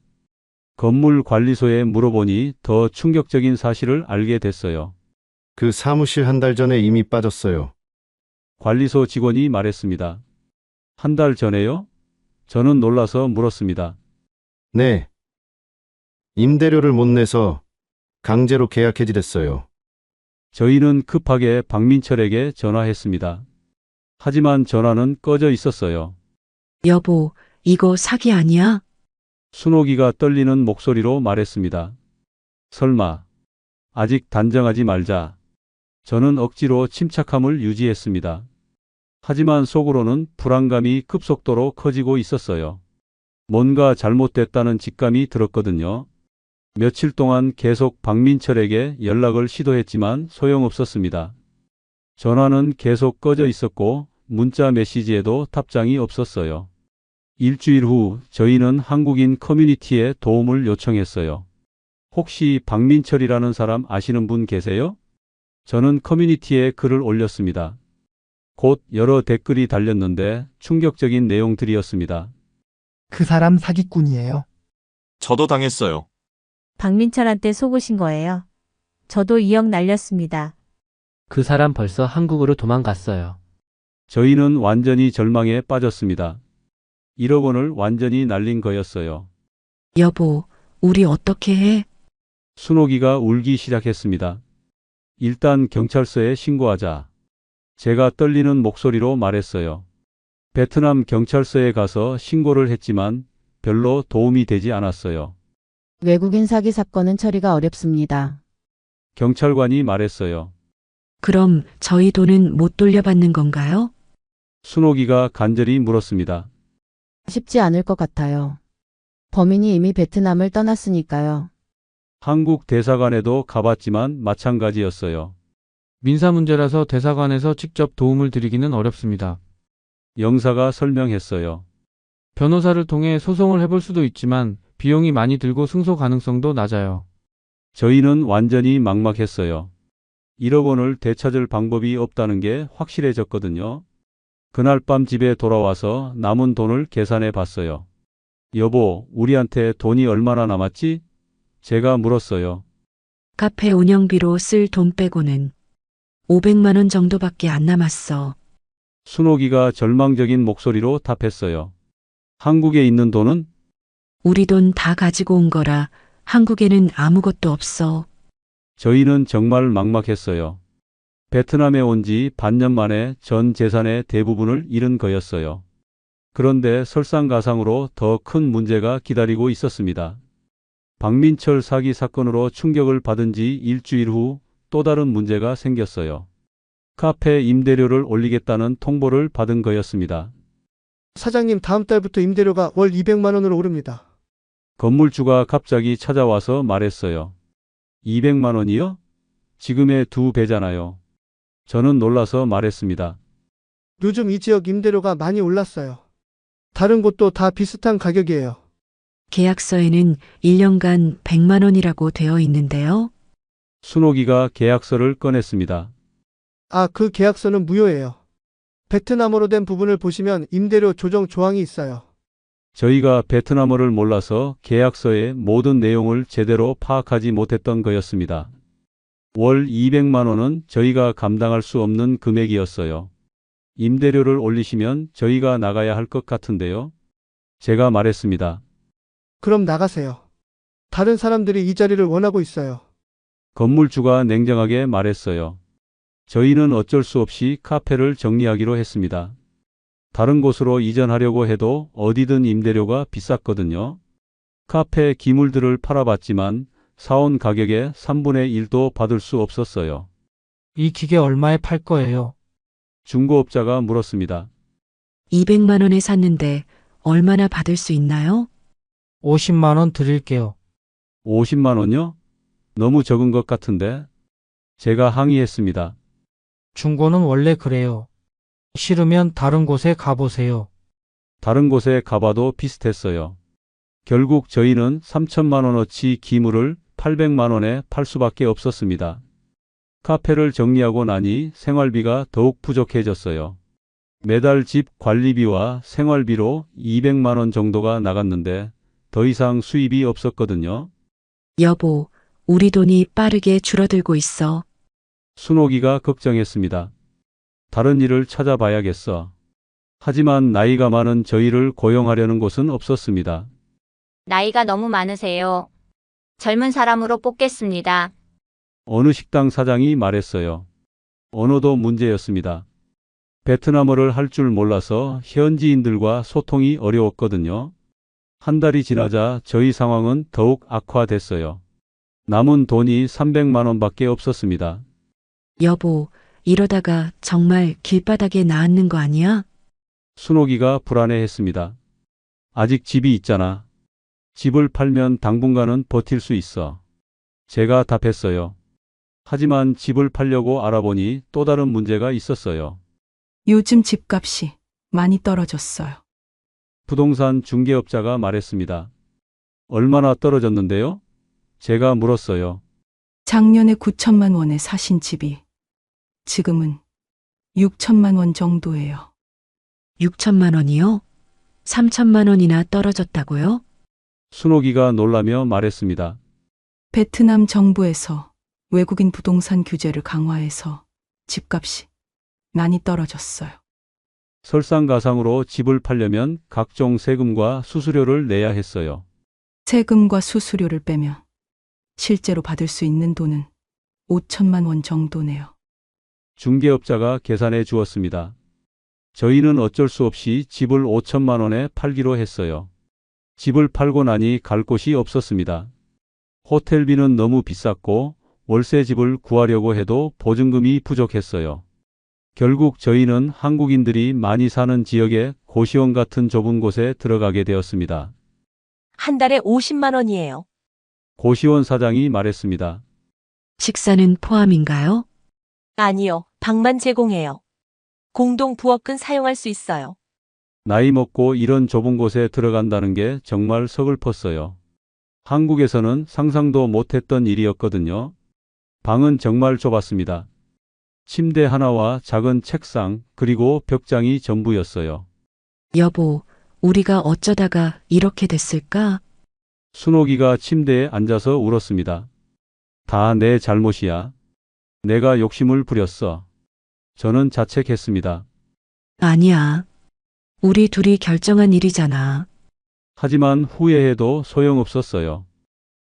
건물 관리소에 물어보니 더 충격적인 사실을 알게 됐어요. 그 사무실 한 달 전에 이미 빠졌어요. 관리소 직원이 말했습니다. 한 달 전에요? 저는 놀라서 물었습니다. 네. 임대료를 못 내서 강제로 계약 해지됐어요. 저희는 급하게 박민철에게 전화했습니다. 하지만 전화는 꺼져 있었어요. 여보, 이거 사기 아니야? 순옥이가 떨리는 목소리로 말했습니다. 설마. 아직 단정하지 말자. 저는 억지로 침착함을 유지했습니다. 하지만 속으로는 불안감이 급속도로 커지고 있었어요. 뭔가 잘못됐다는 직감이 들었거든요. 며칠 동안 계속 박민철에게 연락을 시도했지만 소용없었습니다. 전화는 계속 꺼져 있었고 문자 메시지에도 답장이 없었어요. 일주일 후 저희는 한국인 커뮤니티에 도움을 요청했어요. 혹시 박민철이라는 사람 아시는 분 계세요? 저는 커뮤니티에 글을 올렸습니다. 곧 여러 댓글이 달렸는데 충격적인 내용들이었습니다. 그 사람 사기꾼이에요. 저도 당했어요. 박민철한테 속으신 거예요. 저도 2억 날렸습니다. 그 사람 벌써 한국으로 도망갔어요. 저희는 완전히 절망에 빠졌습니다. 1억 원을 완전히 날린 거였어요. 여보, 우리 어떻게 해? 순옥이가 울기 시작했습니다. 일단 경찰서에 신고하자. 제가 떨리는 목소리로 말했어요. 베트남 경찰서에 가서 신고를 했지만 별로 도움이 되지 않았어요. 외국인 사기 사건은 처리가 어렵습니다. 경찰관이 말했어요. 그럼 저희 돈은 못 돌려받는 건가요? 순옥이가 간절히 물었습니다. 쉽지 않을 것 같아요. 범인이 이미 베트남을 떠났으니까요. 한국 대사관에도 가봤지만 마찬가지였어요. 민사 문제라서 대사관에서 직접 도움을 드리기는 어렵습니다. 영사가 설명했어요. 변호사를 통해 소송을 해볼 수도 있지만 비용이 많이 들고 승소 가능성도 낮아요. 저희는 완전히 막막했어요. 1억 원을 되찾을 방법이 없다는 게 확실해졌거든요. 그날 밤 집에 돌아와서 남은 돈을 계산해 봤어요. 여보, 우리한테 돈이 얼마나 남았지? 제가 물었어요. 카페 운영비로 쓸 돈 빼고는 500만 원 정도밖에 안 남았어. 순옥이가 절망적인 목소리로 답했어요. 한국에 있는 돈은? 우리 돈 다 가지고 온 거라 한국에는 아무것도 없어. 저희는 정말 막막했어요. 베트남에 온 지 반년 만에 전 재산의 대부분을 잃은 거였어요. 그런데 설상가상으로 더 큰 문제가 기다리고 있었습니다. 박민철 사기 사건으로 충격을 받은 지 일주일 후 또 다른 문제가 생겼어요. 카페 임대료를 올리겠다는 통보를 받은 거였습니다. 사장님, 다음 달부터 임대료가 월 200만 원으로 오릅니다. 건물주가 갑자기 찾아와서 말했어요. 200만 원이요? 지금의 2배잖아요. 저는 놀라서 말했습니다. 요즘 이 지역 임대료가 많이 올랐어요. 다른 곳도 다 비슷한 가격이에요. 계약서에는 1년간 100만 원이라고 되어 있는데요. 순옥이가 계약서를 꺼냈습니다. 아, 그 계약서는 무효예요. 베트남어로 된 부분을 보시면 임대료 조정 조항이 있어요. 저희가 베트남어를 몰라서 계약서의 모든 내용을 제대로 파악하지 못했던 거였습니다. 월 200만 원은 저희가 감당할 수 없는 금액이었어요. 임대료를 올리시면 저희가 나가야 할 것 같은데요. 제가 말했습니다. 그럼 나가세요. 다른 사람들이 이 자리를 원하고 있어요. 건물주가 냉정하게 말했어요. 저희는 어쩔 수 없이 카페를 정리하기로 했습니다. 다른 곳으로 이전하려고 해도 어디든 임대료가 비쌌거든요. 카페 기물들을 팔아봤지만 사온 가격의 3분의 1도 받을 수 없었어요. 이 기계 얼마에 팔 거예요? 중고업자가 물었습니다. 200만 원에 샀는데 얼마나 받을 수 있나요? 50만 원 드릴게요. 50만 원요? 너무 적은 것 같은데? 제가 항의했습니다. 중고는 원래 그래요. 싫으면 다른 곳에 가보세요. 다른 곳에 가봐도 비슷했어요. 결국 저희는 3천만 원어치 기물을 800만 원에 팔 수밖에 없었습니다. 카페를 정리하고 나니 생활비가 더욱 부족해졌어요. 매달 집 관리비와 생활비로 200만 원 정도가 나갔는데 더 이상 수입이 없었거든요. 여보, 우리 돈이 빠르게 줄어들고 있어. 순옥이가 걱정했습니다. 다른 일을 찾아봐야겠어. 하지만 나이가 많은 저희를 고용하려는 곳은 없었습니다. 나이가 너무 많으세요. 젊은 사람으로 뽑겠습니다. 어느 식당 사장이 말했어요. 언어도 문제였습니다. 베트남어를 할 줄 몰라서 현지인들과 소통이 어려웠거든요. 한 달이 지나자 저희 상황은 더욱 악화됐어요. 남은 돈이 300만 원밖에 없었습니다. 여보, 이러다가 정말 길바닥에 나앉는 거 아니야? 순옥이가 불안해했습니다. 아직 집이 있잖아. 집을 팔면 당분간은 버틸 수 있어. 제가 답했어요. 하지만 집을 팔려고 알아보니 또 다른 문제가 있었어요. 요즘 집값이 많이 떨어졌어요. 부동산 중개업자가 말했습니다. 얼마나 떨어졌는데요? 제가 물었어요. 작년에 9천만 원에 사신 집이 지금은 6천만 원 정도예요. 6천만 원이요? 3천만 원이나 떨어졌다고요? 순옥이가 놀라며 말했습니다. 베트남 정부에서 외국인 부동산 규제를 강화해서 집값이 많이 떨어졌어요. 설상가상으로 집을 팔려면 각종 세금과 수수료를 내야 했어요. 세금과 수수료를 빼면 실제로 받을 수 있는 돈은 5천만 원 정도네요. 중개업자가 계산해 주었습니다. 저희는 어쩔 수 없이 집을 5천만 원에 팔기로 했어요. 집을 팔고 나니 갈 곳이 없었습니다. 호텔비는 너무 비쌌고 월세 집을 구하려고 해도 보증금이 부족했어요. 결국 저희는 한국인들이 많이 사는 지역의 고시원 같은 좁은 곳에 들어가게 되었습니다. 한 달에 50만 원이에요. 고시원 사장이 말했습니다. 식사는 포함인가요? 아니요, 방만 제공해요. 공동 부엌은 사용할 수 있어요. 나이 먹고 이런 좁은 곳에 들어간다는 게 정말 서글펐어요. 한국에서는 상상도 못했던 일이었거든요. 방은 정말 좁았습니다. 침대 하나와 작은 책상, 그리고 벽장이 전부였어요. 여보, 우리가 어쩌다가 이렇게 됐을까? 순옥이가 침대에 앉아서 울었습니다. 다 내 잘못이야. 내가 욕심을 부렸어. 저는 자책했습니다. 아니야. 우리 둘이 결정한 일이잖아. 하지만 후회해도 소용없었어요.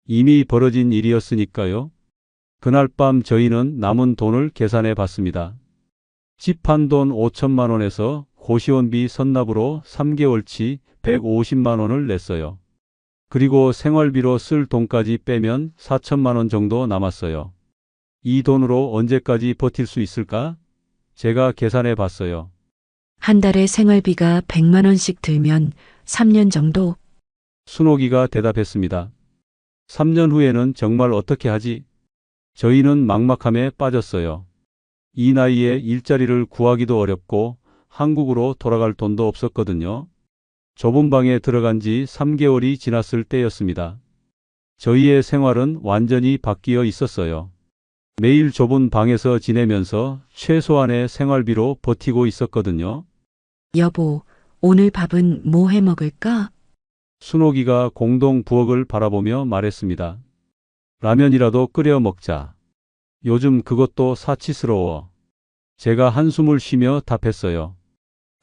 이미 벌어진 일이었으니까요. 그날 밤 저희는 남은 돈을 계산해 봤습니다. 집 한 돈 5천만 원에서 고시원비 선납으로 3개월치 150만 원을 냈어요. 그리고 생활비로 쓸 돈까지 빼면 4천만 원 정도 남았어요. 이 돈으로 언제까지 버틸 수 있을까? 제가 계산해 봤어요. 한 달에 생활비가 100만 원씩 들면 3년 정도? 순옥이가 대답했습니다. 3년 후에는 정말 어떻게 하지? 저희는 막막함에 빠졌어요. 이 나이에 일자리를 구하기도 어렵고 한국으로 돌아갈 돈도 없었거든요. 좁은 방에 들어간 지 3개월이 지났을 때였습니다. 저희의 생활은 완전히 바뀌어 있었어요. 매일 좁은 방에서 지내면서 최소한의 생활비로 버티고 있었거든요. 여보, 오늘 밥은 뭐 해 먹을까? 순옥이가 공동 부엌을 바라보며 말했습니다. 라면이라도 끓여 먹자. 요즘 그것도 사치스러워. 제가 한숨을 쉬며 답했어요.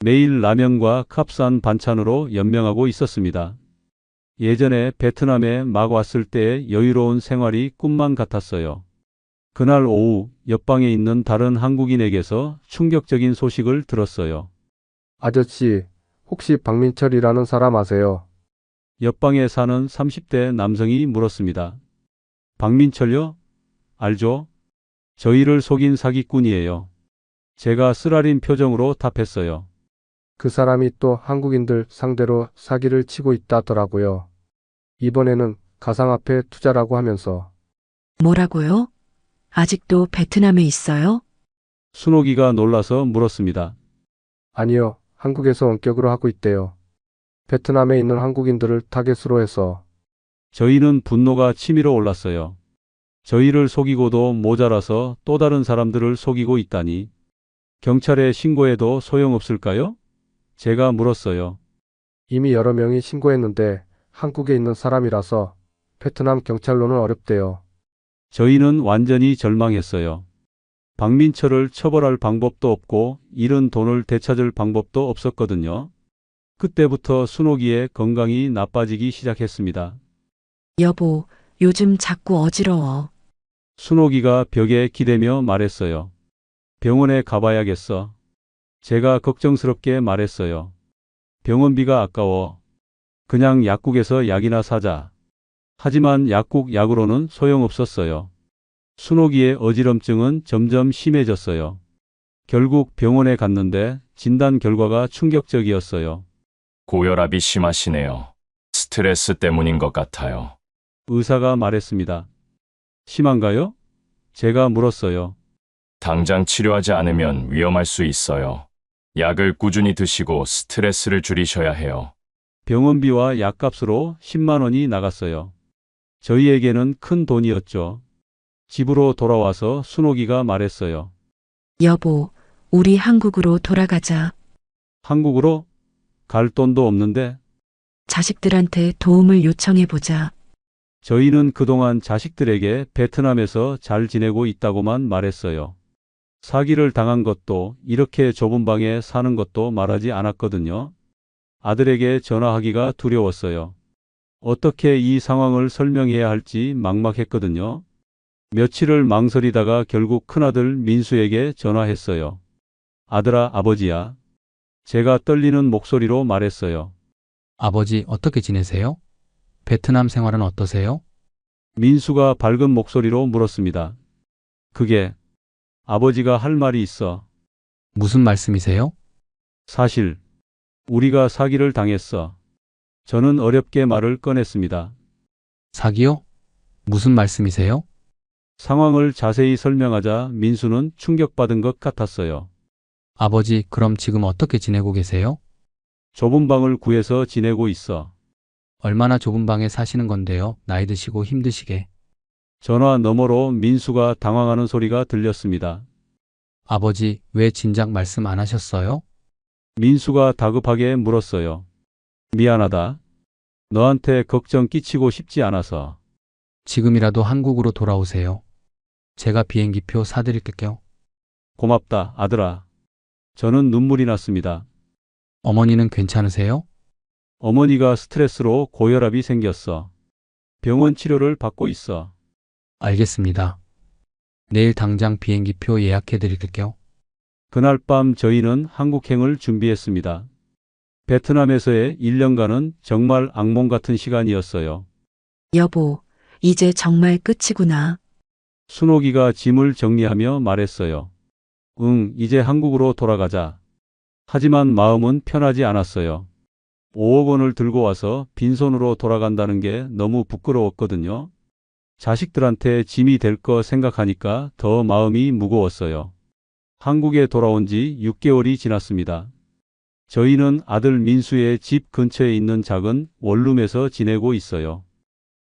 매일 라면과 값싼 반찬으로 연명하고 있었습니다. 예전에 베트남에 막 왔을 때의 여유로운 생활이 꿈만 같았어요. 그날 오후 옆방에 있는 다른 한국인에게서 충격적인 소식을 들었어요. 아저씨, 혹시 박민철이라는 사람 아세요? 옆방에 사는 30대 남성이 물었습니다. 박민철요? 알죠? 저희를 속인 사기꾼이에요. 제가 쓰라린 표정으로 답했어요. 그 사람이 또 한국인들 상대로 사기를 치고 있다더라고요. 이번에는 가상화폐 투자라고 하면서. 뭐라고요? 아직도 베트남에 있어요? 순옥이가 놀라서 물었습니다. 아니요, 한국에서 원격으로 하고 있대요. 베트남에 있는 한국인들을 타겟으로 해서 저희는 분노가 치밀어 올랐어요. 저희를 속이고도 모자라서 또 다른 사람들을 속이고 있다니. 경찰에 신고해도 소용없을까요? 제가 물었어요. 이미 여러 명이 신고했는데 한국에 있는 사람이라서 베트남 경찰로는 어렵대요. 저희는 완전히 절망했어요. 박민철을 처벌할 방법도 없고 잃은 돈을 되찾을 방법도 없었거든요. 그때부터 순옥이의 건강이 나빠지기 시작했습니다. 여보, 요즘 자꾸 어지러워. 순옥이가 벽에 기대며 말했어요. 병원에 가봐야겠어. 제가 걱정스럽게 말했어요. 병원비가 아까워. 그냥 약국에서 약이나 사자. 하지만 약국 약으로는 소용없었어요. 순옥이의 어지럼증은 점점 심해졌어요. 결국 병원에 갔는데 진단 결과가 충격적이었어요. 고혈압이 심하시네요. 스트레스 때문인 것 같아요. 의사가 말했습니다. 심한가요? 제가 물었어요. 당장 치료하지 않으면 위험할 수 있어요. 약을 꾸준히 드시고 스트레스를 줄이셔야 해요. 병원비와 약값으로 10만 원이 나갔어요. 저희에게는 큰 돈이었죠. 집으로 돌아와서 순옥이가 말했어요. 여보, 우리 한국으로 돌아가자. 한국으로? 갈 돈도 없는데. 자식들한테 도움을 요청해보자. 저희는 그동안 자식들에게 베트남에서 잘 지내고 있다고만 말했어요. 사기를 당한 것도 이렇게 좁은 방에 사는 것도 말하지 않았거든요. 아들에게 전화하기가 두려웠어요. 어떻게 이 상황을 설명해야 할지 막막했거든요. 며칠을 망설이다가 결국 큰아들 민수에게 전화했어요. 아들아, 아버지야. 제가 떨리는 목소리로 말했어요. 아버지, 어떻게 지내세요? 베트남 생활은 어떠세요? 민수가 밝은 목소리로 물었습니다. 그게 아버지가 할 말이 있어. 무슨 말씀이세요? 사실 우리가 사기를 당했어. 저는 어렵게 말을 꺼냈습니다. 사기요? 무슨 말씀이세요? 상황을 자세히 설명하자 민수는 충격받은 것 같았어요. 아버지, 그럼 지금 어떻게 지내고 계세요? 좁은 방을 구해서 지내고 있어. 얼마나 좁은 방에 사시는 건데요? 나이 드시고 힘드시게. 전화 너머로 민수가 당황하는 소리가 들렸습니다. 아버지, 왜 진작 말씀 안 하셨어요? 민수가 다급하게 물었어요. 미안하다. 너한테 걱정 끼치고 싶지 않아서. 지금이라도 한국으로 돌아오세요. 제가 비행기표 사드릴게요. 고맙다, 아들아. 저는 눈물이 났습니다. 어머니는 괜찮으세요? 어머니가 스트레스로 고혈압이 생겼어. 병원 치료를 받고 있어. 알겠습니다. 내일 당장 비행기표 예약해 드릴게요. 그날 밤 저희는 한국행을 준비했습니다. 베트남에서의 1년간은 정말 악몽 같은 시간이었어요. 여보, 이제 정말 끝이구나. 순옥이가 짐을 정리하며 말했어요. 응, 이제 한국으로 돌아가자. 하지만 마음은 편하지 않았어요. 5억 원을 들고 와서 빈손으로 돌아간다는 게 너무 부끄러웠거든요. 자식들한테 짐이 될 거 생각하니까 더 마음이 무거웠어요. 한국에 돌아온 지 6개월이 지났습니다. 저희는 아들 민수의 집 근처에 있는 작은 원룸에서 지내고 있어요.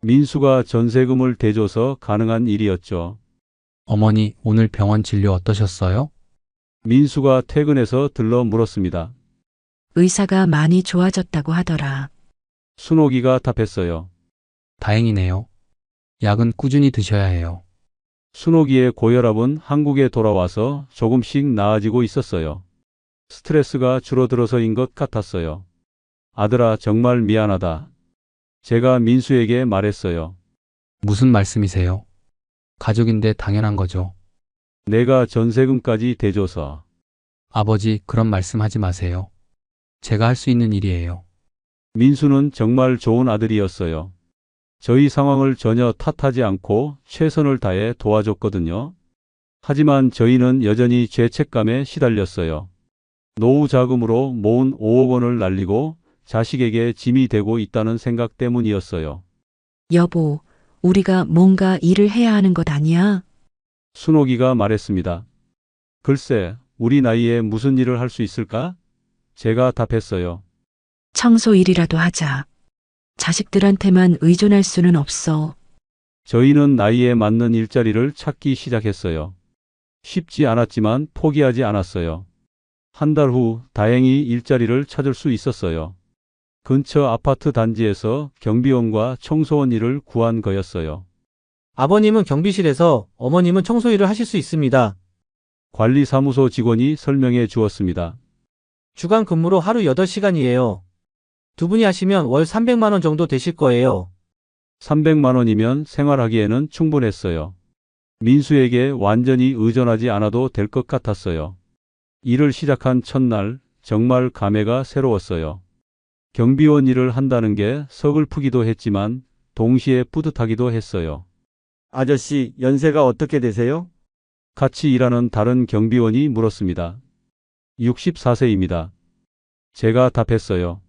민수가 전세금을 대줘서 가능한 일이었죠. 어머니, 오늘 병원 진료 어떠셨어요? 민수가 퇴근해서 들러 물었습니다. 의사가 많이 좋아졌다고 하더라. 순옥이가 답했어요. 다행이네요. 약은 꾸준히 드셔야 해요. 순옥이의 고혈압은 한국에 돌아와서 조금씩 나아지고 있었어요. 스트레스가 줄어들어서인 것 같았어요. 아들아, 정말 미안하다. 제가 민수에게 말했어요. 무슨 말씀이세요? 가족인데 당연한 거죠. 내가 전세금까지 대줘서. 아버지, 그런 말씀 하지 마세요. 제가 할 수 있는 일이에요. 민수는 정말 좋은 아들이었어요. 저희 상황을 전혀 탓하지 않고 최선을 다해 도와줬거든요. 하지만 저희는 여전히 죄책감에 시달렸어요. 노후 자금으로 모은 5억 원을 날리고 자식에게 짐이 되고 있다는 생각 때문이었어요. 여보, 우리가 뭔가 일을 해야 하는 것 아니야? 순옥이가 말했습니다. 글쎄, 우리 나이에 무슨 일을 할 수 있을까? 제가 답했어요. 청소 일이라도 하자. 자식들한테만 의존할 수는 없어. 저희는 나이에 맞는 일자리를 찾기 시작했어요. 쉽지 않았지만 포기하지 않았어요. 한 달 후 다행히 일자리를 찾을 수 있었어요. 근처 아파트 단지에서 경비원과 청소원 일을 구한 거였어요. 아버님은 경비실에서, 어머님은 청소 일을 하실 수 있습니다. 관리사무소 직원이 설명해 주었습니다. 주간 근무로 하루 8시간이에요. 두 분이 하시면 월 300만 원 정도 되실 거예요. 300만 원이면 생활하기에는 충분했어요. 민수에게 완전히 의존하지 않아도 될 것 같았어요. 일을 시작한 첫날 정말 감회가 새로웠어요. 경비원 일을 한다는 게 서글프기도 했지만 동시에 뿌듯하기도 했어요. 아저씨, 연세가 어떻게 되세요? 같이 일하는 다른 경비원이 물었습니다. 64세입니다. 제가 답했어요.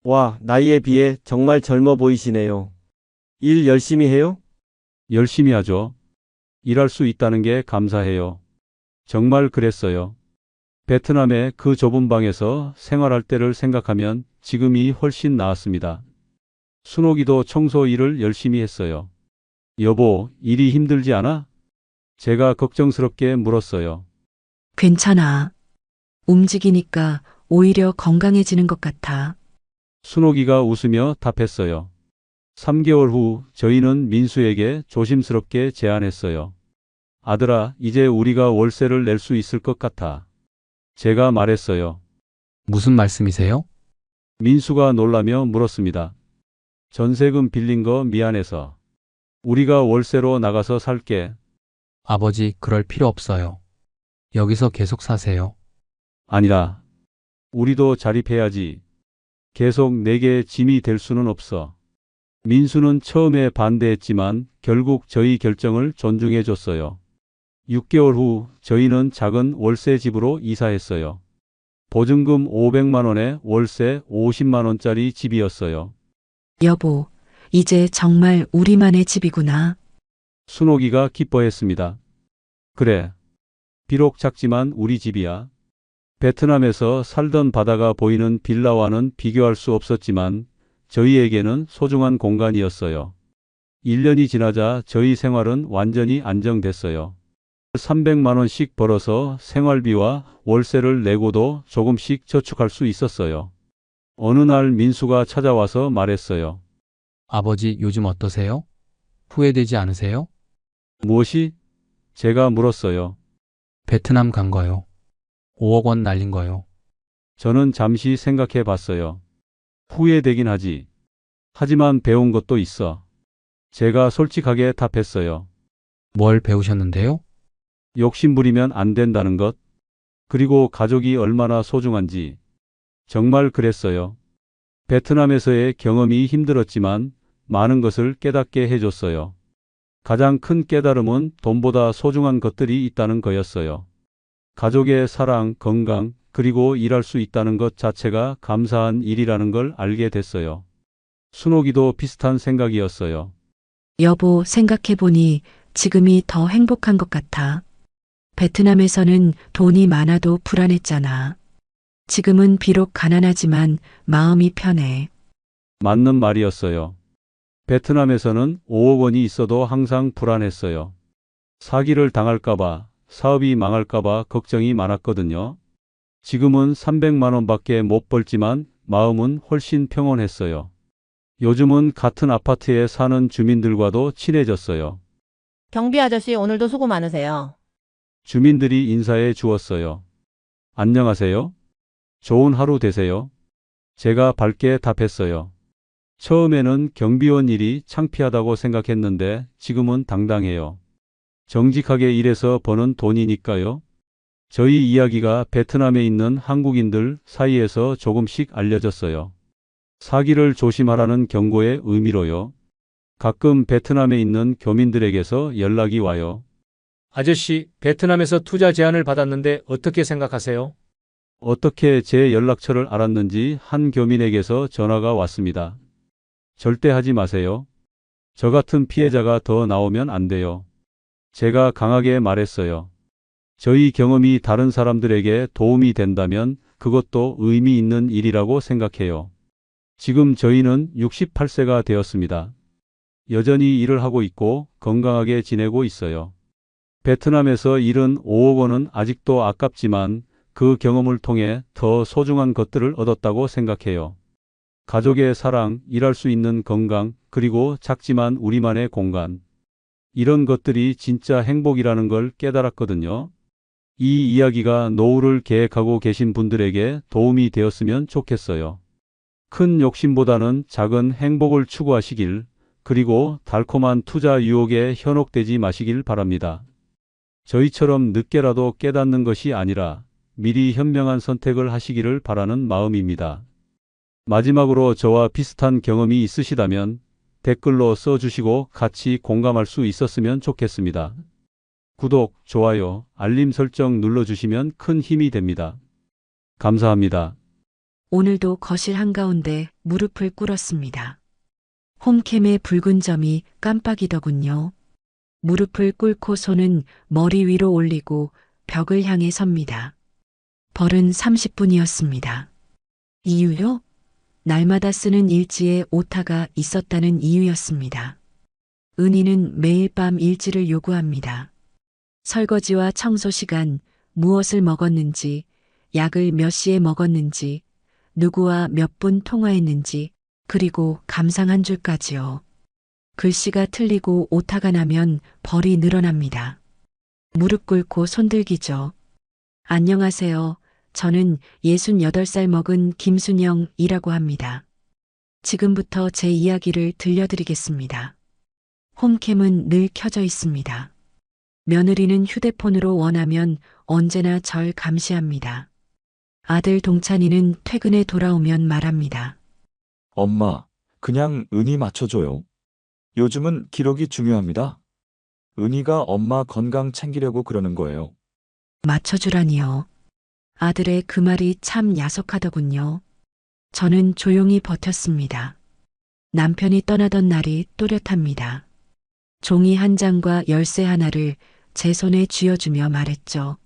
와, 나이에 비해 정말 젊어 보이시네요. 일 열심히 해요? 열심히 하죠. 일할 수 있다는 게 감사해요. 정말 그랬어요. 베트남의 그 좁은 방에서 생활할 때를 생각하면 지금이 훨씬 나았습니다. 순옥이도 청소 일을 열심히 했어요. 여보, 일이 힘들지 않아? 제가 걱정스럽게 물었어요. 괜찮아. 움직이니까 오히려 건강해지는 것 같아. 순옥이가 웃으며 답했어요. 3개월 후 저희는 민수에게 조심스럽게 제안했어요. 아들아, 이제 우리가 월세를 낼 수 있을 것 같아. 제가 말했어요. 무슨 말씀이세요? 민수가 놀라며 물었습니다. 전세금 빌린 거 미안해서. 우리가 월세로 나가서 살게. 아버지, 그럴 필요 없어요. 여기서 계속 사세요. 아니라. 우리도 자립해야지. 계속 내게 짐이 될 수는 없어. 민수는 처음에 반대했지만 결국 저희 결정을 존중해 줬어요. 6개월 후 저희는 작은 월세 집으로 이사했어요. 보증금 500만 원에 월세 50만 원짜리 집이었어요. 여보, 이제 정말 우리만의 집이구나. 순옥이가 기뻐했습니다. 그래. 비록 작지만 우리 집이야. 베트남에서 살던 바다가 보이는 빌라와는 비교할 수 없었지만 저희에게는 소중한 공간이었어요. 1년이 지나자 저희 생활은 완전히 안정됐어요. 300만 원씩 벌어서 생활비와 월세를 내고도 조금씩 저축할 수 있었어요. 어느 날 민수가 찾아와서 말했어요. 아버지, 요즘 어떠세요? 후회되지 않으세요? 무엇이? 제가 물었어요. 베트남 간 거요. 5억 원 날린 거요. 저는 잠시 생각해 봤어요. 후회되긴 하지. 하지만 배운 것도 있어. 제가 솔직하게 답했어요. 뭘 배우셨는데요? 욕심부리면 안 된다는 것. 그리고 가족이 얼마나 소중한지. 정말 그랬어요. 베트남에서의 경험이 힘들었지만 많은 것을 깨닫게 해줬어요. 가장 큰 깨달음은 돈보다 소중한 것들이 있다는 거였어요. 가족의 사랑, 건강, 그리고 일할 수 있다는 것 자체가 감사한 일이라는 걸 알게 됐어요. 순옥이도 비슷한 생각이었어요. 여보, 생각해보니 지금이 더 행복한 것 같아. 베트남에서는 돈이 많아도 불안했잖아. 지금은 비록 가난하지만 마음이 편해. 맞는 말이었어요. 베트남에서는 5억 원이 있어도 항상 불안했어요. 사기를 당할까봐, 사업이 망할까봐 걱정이 많았거든요. 지금은 300만 원밖에 못 벌지만 마음은 훨씬 평온했어요. 요즘은 같은 아파트에 사는 주민들과도 친해졌어요. 경비 아저씨, 오늘도 수고 많으세요. 주민들이 인사해 주었어요. 안녕하세요. 좋은 하루 되세요. 제가 밝게 답했어요. 처음에는 경비원 일이 창피하다고 생각했는데 지금은 당당해요. 정직하게 일해서 버는 돈이니까요. 저희 이야기가 베트남에 있는 한국인들 사이에서 조금씩 알려졌어요. 사기를 조심하라는 경고의 의미로요. 가끔 베트남에 있는 교민들에게서 연락이 와요. 아저씨, 베트남에서 투자 제안을 받았는데 어떻게 생각하세요? 어떻게 제 연락처를 알았는지 한 교민에게서 전화가 왔습니다. 절대 하지 마세요. 저 같은 피해자가 더 나오면 안 돼요. 제가 강하게 말했어요. 저희 경험이 다른 사람들에게 도움이 된다면 그것도 의미 있는 일이라고 생각해요. 지금 저희는 68세가 되었습니다. 여전히 일을 하고 있고 건강하게 지내고 있어요. 베트남에서 잃은 5억 원은 아직도 아깝지만 그 경험을 통해 더 소중한 것들을 얻었다고 생각해요. 가족의 사랑, 일할 수 있는 건강, 그리고 작지만 우리만의 공간. 이런 것들이 진짜 행복이라는 걸 깨달았거든요. 이 이야기가 노후를 계획하고 계신 분들에게 도움이 되었으면 좋겠어요. 큰 욕심보다는 작은 행복을 추구하시길, 그리고 달콤한 투자 유혹에 현혹되지 마시길 바랍니다. 저희처럼 늦게라도 깨닫는 것이 아니라 미리 현명한 선택을 하시기를 바라는 마음입니다. 마지막으로 저와 비슷한 경험이 있으시다면 댓글로 써주시고 같이 공감할 수 있었으면 좋겠습니다. 구독, 좋아요, 알림 설정 눌러주시면 큰 힘이 됩니다. 감사합니다. 오늘도 거실 한가운데 무릎을 꿇었습니다. 홈캠의 붉은 점이 깜빡이더군요. 무릎을 꿇고 손은 머리 위로 올리고 벽을 향해 섭니다. 벌은 30분이었습니다. 이유요? 날마다 쓰는 일지에 오타가 있었다는 이유였습니다. 은희는 매일 밤 일지를 요구합니다. 설거지와 청소 시간, 무엇을 먹었는지, 약을 몇 시에 먹었는지, 누구와 몇 분 통화했는지, 그리고 감상 한 줄까지요. 글씨가 틀리고 오타가 나면 벌이 늘어납니다. 무릎 꿇고 손들기죠. 안녕하세요. 저는 68살 먹은 김순영이라고 합니다. 지금부터 제 이야기를 들려드리겠습니다. 홈캠은 늘 켜져 있습니다. 며느리는 휴대폰으로 원하면 언제나 절 감시합니다. 아들 동찬이는 퇴근에 돌아오면 말합니다. 엄마, 그냥 은희 맞춰줘요. 요즘은 기록이 중요합니다. 은희가 엄마 건강 챙기려고 그러는 거예요. 맞춰주라니요. 아들의 그 말이 참 야속하더군요. 저는 조용히 버텼습니다. 남편이 떠나던 날이 또렷합니다. 종이 한 장과 열쇠 하나를 제 손에 쥐어주며 말했죠.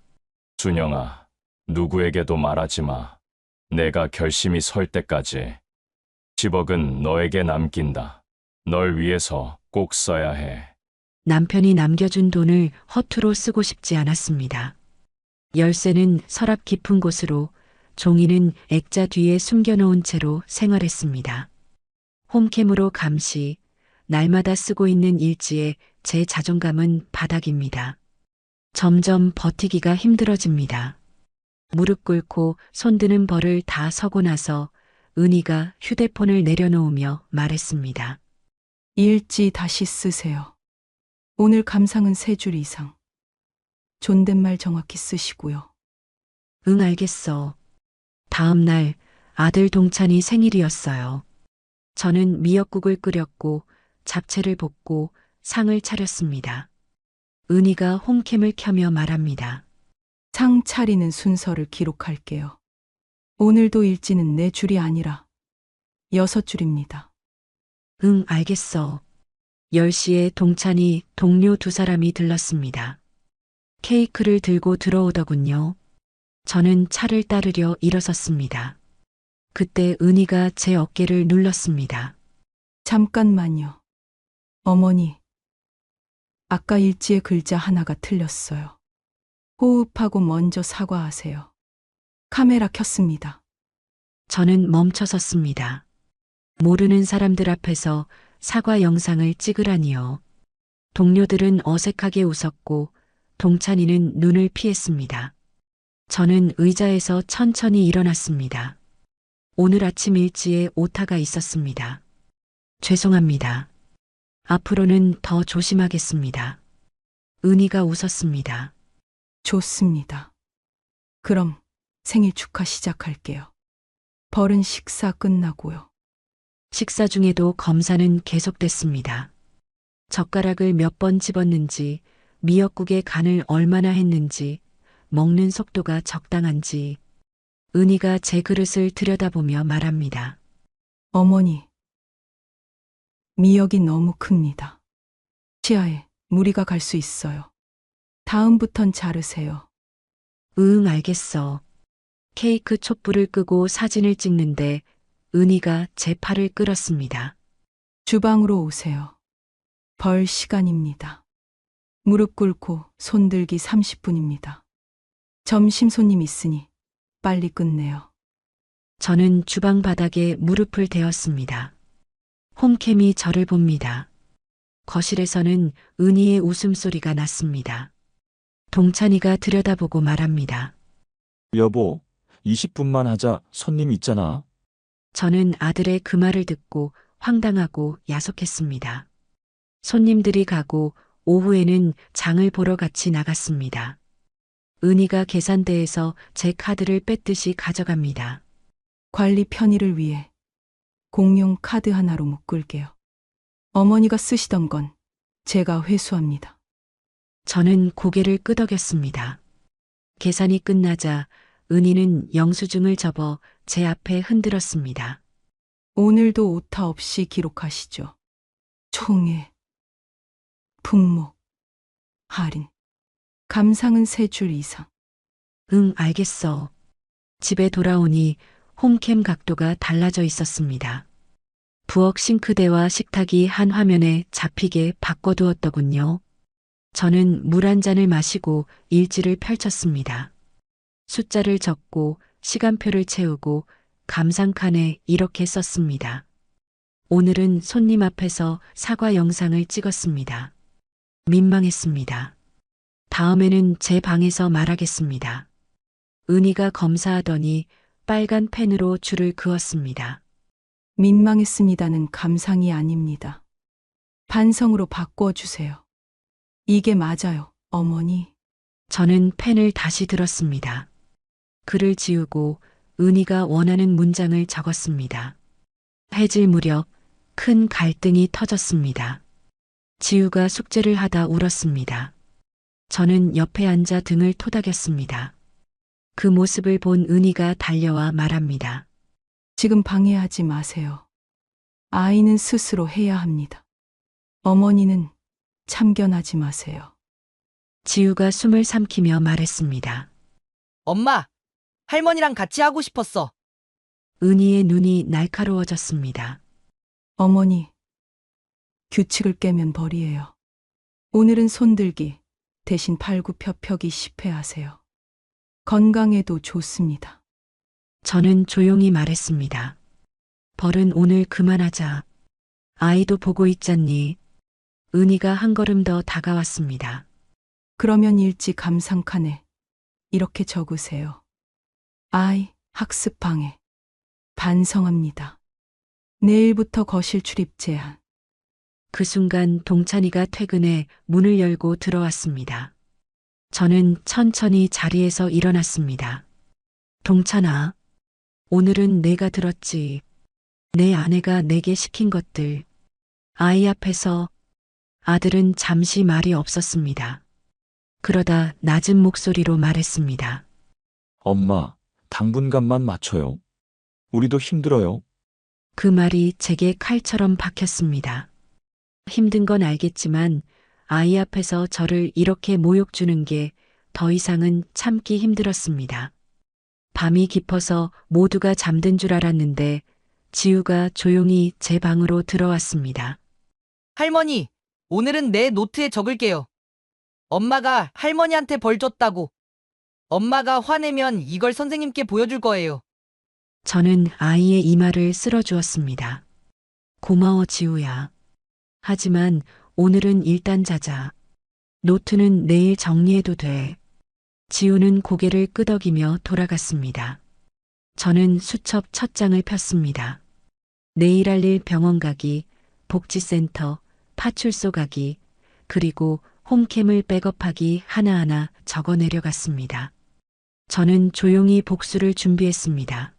순영아, 누구에게도 말하지 마. 내가 결심이 설 때까지. 10억은 너에게 남긴다. 널 위해서 꼭 써야 해. 남편이 남겨준 돈을 허투루 쓰고 싶지 않았습니다. 열쇠는 서랍 깊은 곳으로, 종이는 액자 뒤에 숨겨놓은 채로 생활했습니다. 홈캠으로 감시, 날마다 쓰고 있는 일지에 제 자존감은 바닥입니다. 점점 버티기가 힘들어집니다. 무릎 꿇고 손드는 벌을 다 서고 나서 은희가 휴대폰을 내려놓으며 말했습니다. 일지 다시 쓰세요. 오늘 감상은 3줄 이상. 존댓말 정확히 쓰시고요. 응, 알겠어. 다음 날 아들 동찬이 생일이었어요. 저는 미역국을 끓였고 잡채를 볶고 상을 차렸습니다. 은희가 홈캠을 켜며 말합니다. 상 차리는 순서를 기록할게요. 오늘도 일지는 4줄이 아니라 6줄입니다. 응, 알겠어. 10시에 동찬이 동료 2사람이 들렀습니다. 케이크를 들고 들어오더군요. 저는 차를 따르려 일어섰습니다. 그때 은희가 제 어깨를 눌렀습니다. 잠깐만요. 어머니, 아까 일지의 글자 하나가 틀렸어요. 호흡하고 먼저 사과하세요. 카메라 켰습니다. 저는 멈춰섰습니다. 모르는 사람들 앞에서 사과 영상을 찍으라니요. 동료들은 어색하게 웃었고 동찬이는 눈을 피했습니다. 저는 의자에서 천천히 일어났습니다. 오늘 아침 일지에 오타가 있었습니다. 죄송합니다. 앞으로는 더 조심하겠습니다. 은희가 웃었습니다. 좋습니다. 그럼 생일 축하 시작할게요. 벌은 식사 끝나고요. 식사 중에도 검사는 계속됐습니다. 젓가락을 몇 번 집었는지, 미역국의 간을 얼마나 했는지, 먹는 속도가 적당한지. 은희가 제 그릇을 들여다보며 말합니다. 어머니, 미역이 너무 큽니다. 치아에 무리가 갈 수 있어요. 다음부턴 자르세요. 응, 알겠어. 케이크 촛불을 끄고 사진을 찍는데 은희가 제 팔을 끌었습니다. 주방으로 오세요. 벌 시간입니다. 무릎 꿇고 손들기 30분입니다. 점심 손님 있으니 빨리 끝내요. 저는 주방 바닥에 무릎을 대었습니다. 홈캠이 저를 봅니다. 거실에서는 은희의 웃음소리가 났습니다. 동찬이가 들여다보고 말합니다. 여보, 20분만 하자. 손님 있잖아. 저는 아들의 그 말을 듣고 황당하고 야속했습니다. 손님들이 가고 오후에는 장을 보러 같이 나갔습니다. 은희가 계산대에서 제 카드를 뺐듯이 가져갑니다. 관리 편의를 위해 공용 카드 하나로 묶을게요. 어머니가 쓰시던 건 제가 회수합니다. 저는 고개를 끄덕였습니다. 계산이 끝나자 은희는 영수증을 접어 제 앞에 흔들었습니다. 오늘도 오타 없이 기록하시죠. 총회, 품목, 할인, 감상은 3줄 이상. 응, 알겠어. 집에 돌아오니 홈캠 각도가 달라져 있었습니다. 부엌 싱크대와 식탁이 한 화면에 잡히게 바꿔두었더군요. 저는 물 한 잔을 마시고 일지를 펼쳤습니다. 숫자를 적고 시간표를 채우고 감상칸에 이렇게 썼습니다. 오늘은 손님 앞에서 사과 영상을 찍었습니다. 민망했습니다. 다음에는 제 방에서 말하겠습니다. 은희가 검사하더니 빨간 펜으로 줄을 그었습니다. 민망했습니다는 감상이 아닙니다. 반성으로 바꿔주세요. 이게 맞아요, 어머니. 저는 펜을 다시 들었습니다. 글을 지우고 은희가 원하는 문장을 적었습니다. 해질 무렵 큰 갈등이 터졌습니다. 지우가 숙제를 하다 울었습니다. 저는 옆에 앉아 등을 토닥였습니다. 그 모습을 본 은희가 달려와 말합니다. 지금 방해하지 마세요. 아이는 스스로 해야 합니다. 어머니는 참견하지 마세요. 지우가 숨을 삼키며 말했습니다. 엄마, 할머니랑 같이 하고 싶었어. 은희의 눈이 날카로워졌습니다. 어머니, 규칙을 깨면 벌이에요. 오늘은 손들기 대신 팔굽혀펴기 10회 하세요. 건강에도 좋습니다. 저는 조용히 말했습니다. 벌은 오늘 그만하자. 아이도 보고 있잖니. 은희가 한 걸음 더 다가왔습니다. 그러면 일지 감상칸에 이렇게 적으세요. 아이 학습방해. 반성합니다. 내일부터 거실 출입 제한. 그 순간 동찬이가 퇴근해 문을 열고 들어왔습니다. 저는 천천히 자리에서 일어났습니다. 동찬아, 오늘은 내가 들었지. 내 아내가 내게 시킨 것들. 아이 앞에서. 아들은 잠시 말이 없었습니다. 그러다 낮은 목소리로 말했습니다. 엄마, 당분간만 맞춰요. 우리도 힘들어요. 그 말이 제게 칼처럼 박혔습니다. 힘든 건 알겠지만 아이 앞에서 저를 이렇게 모욕 주는 게 더 이상은 참기 힘들었습니다. 밤이 깊어서 모두가 잠든 줄 알았는데 지우가 조용히 제 방으로 들어왔습니다. 할머니, 오늘은 내 노트에 적을게요. 엄마가 할머니한테 벌 줬다고. 엄마가 화내면 이걸 선생님께 보여줄 거예요. 저는 아이의 이마를 쓸어주었습니다. 고마워, 지우야. 하지만 오늘은 일단 자자. 노트는 내일 정리해도 돼. 지우는 고개를 끄덕이며 돌아갔습니다. 저는 수첩 첫 장을 폈습니다. 내일 할 일 병원 가기, 복지센터, 파출소 가기, 그리고 홈캠을 백업하기 하나하나 적어 내려갔습니다. 저는 조용히 복수를 준비했습니다.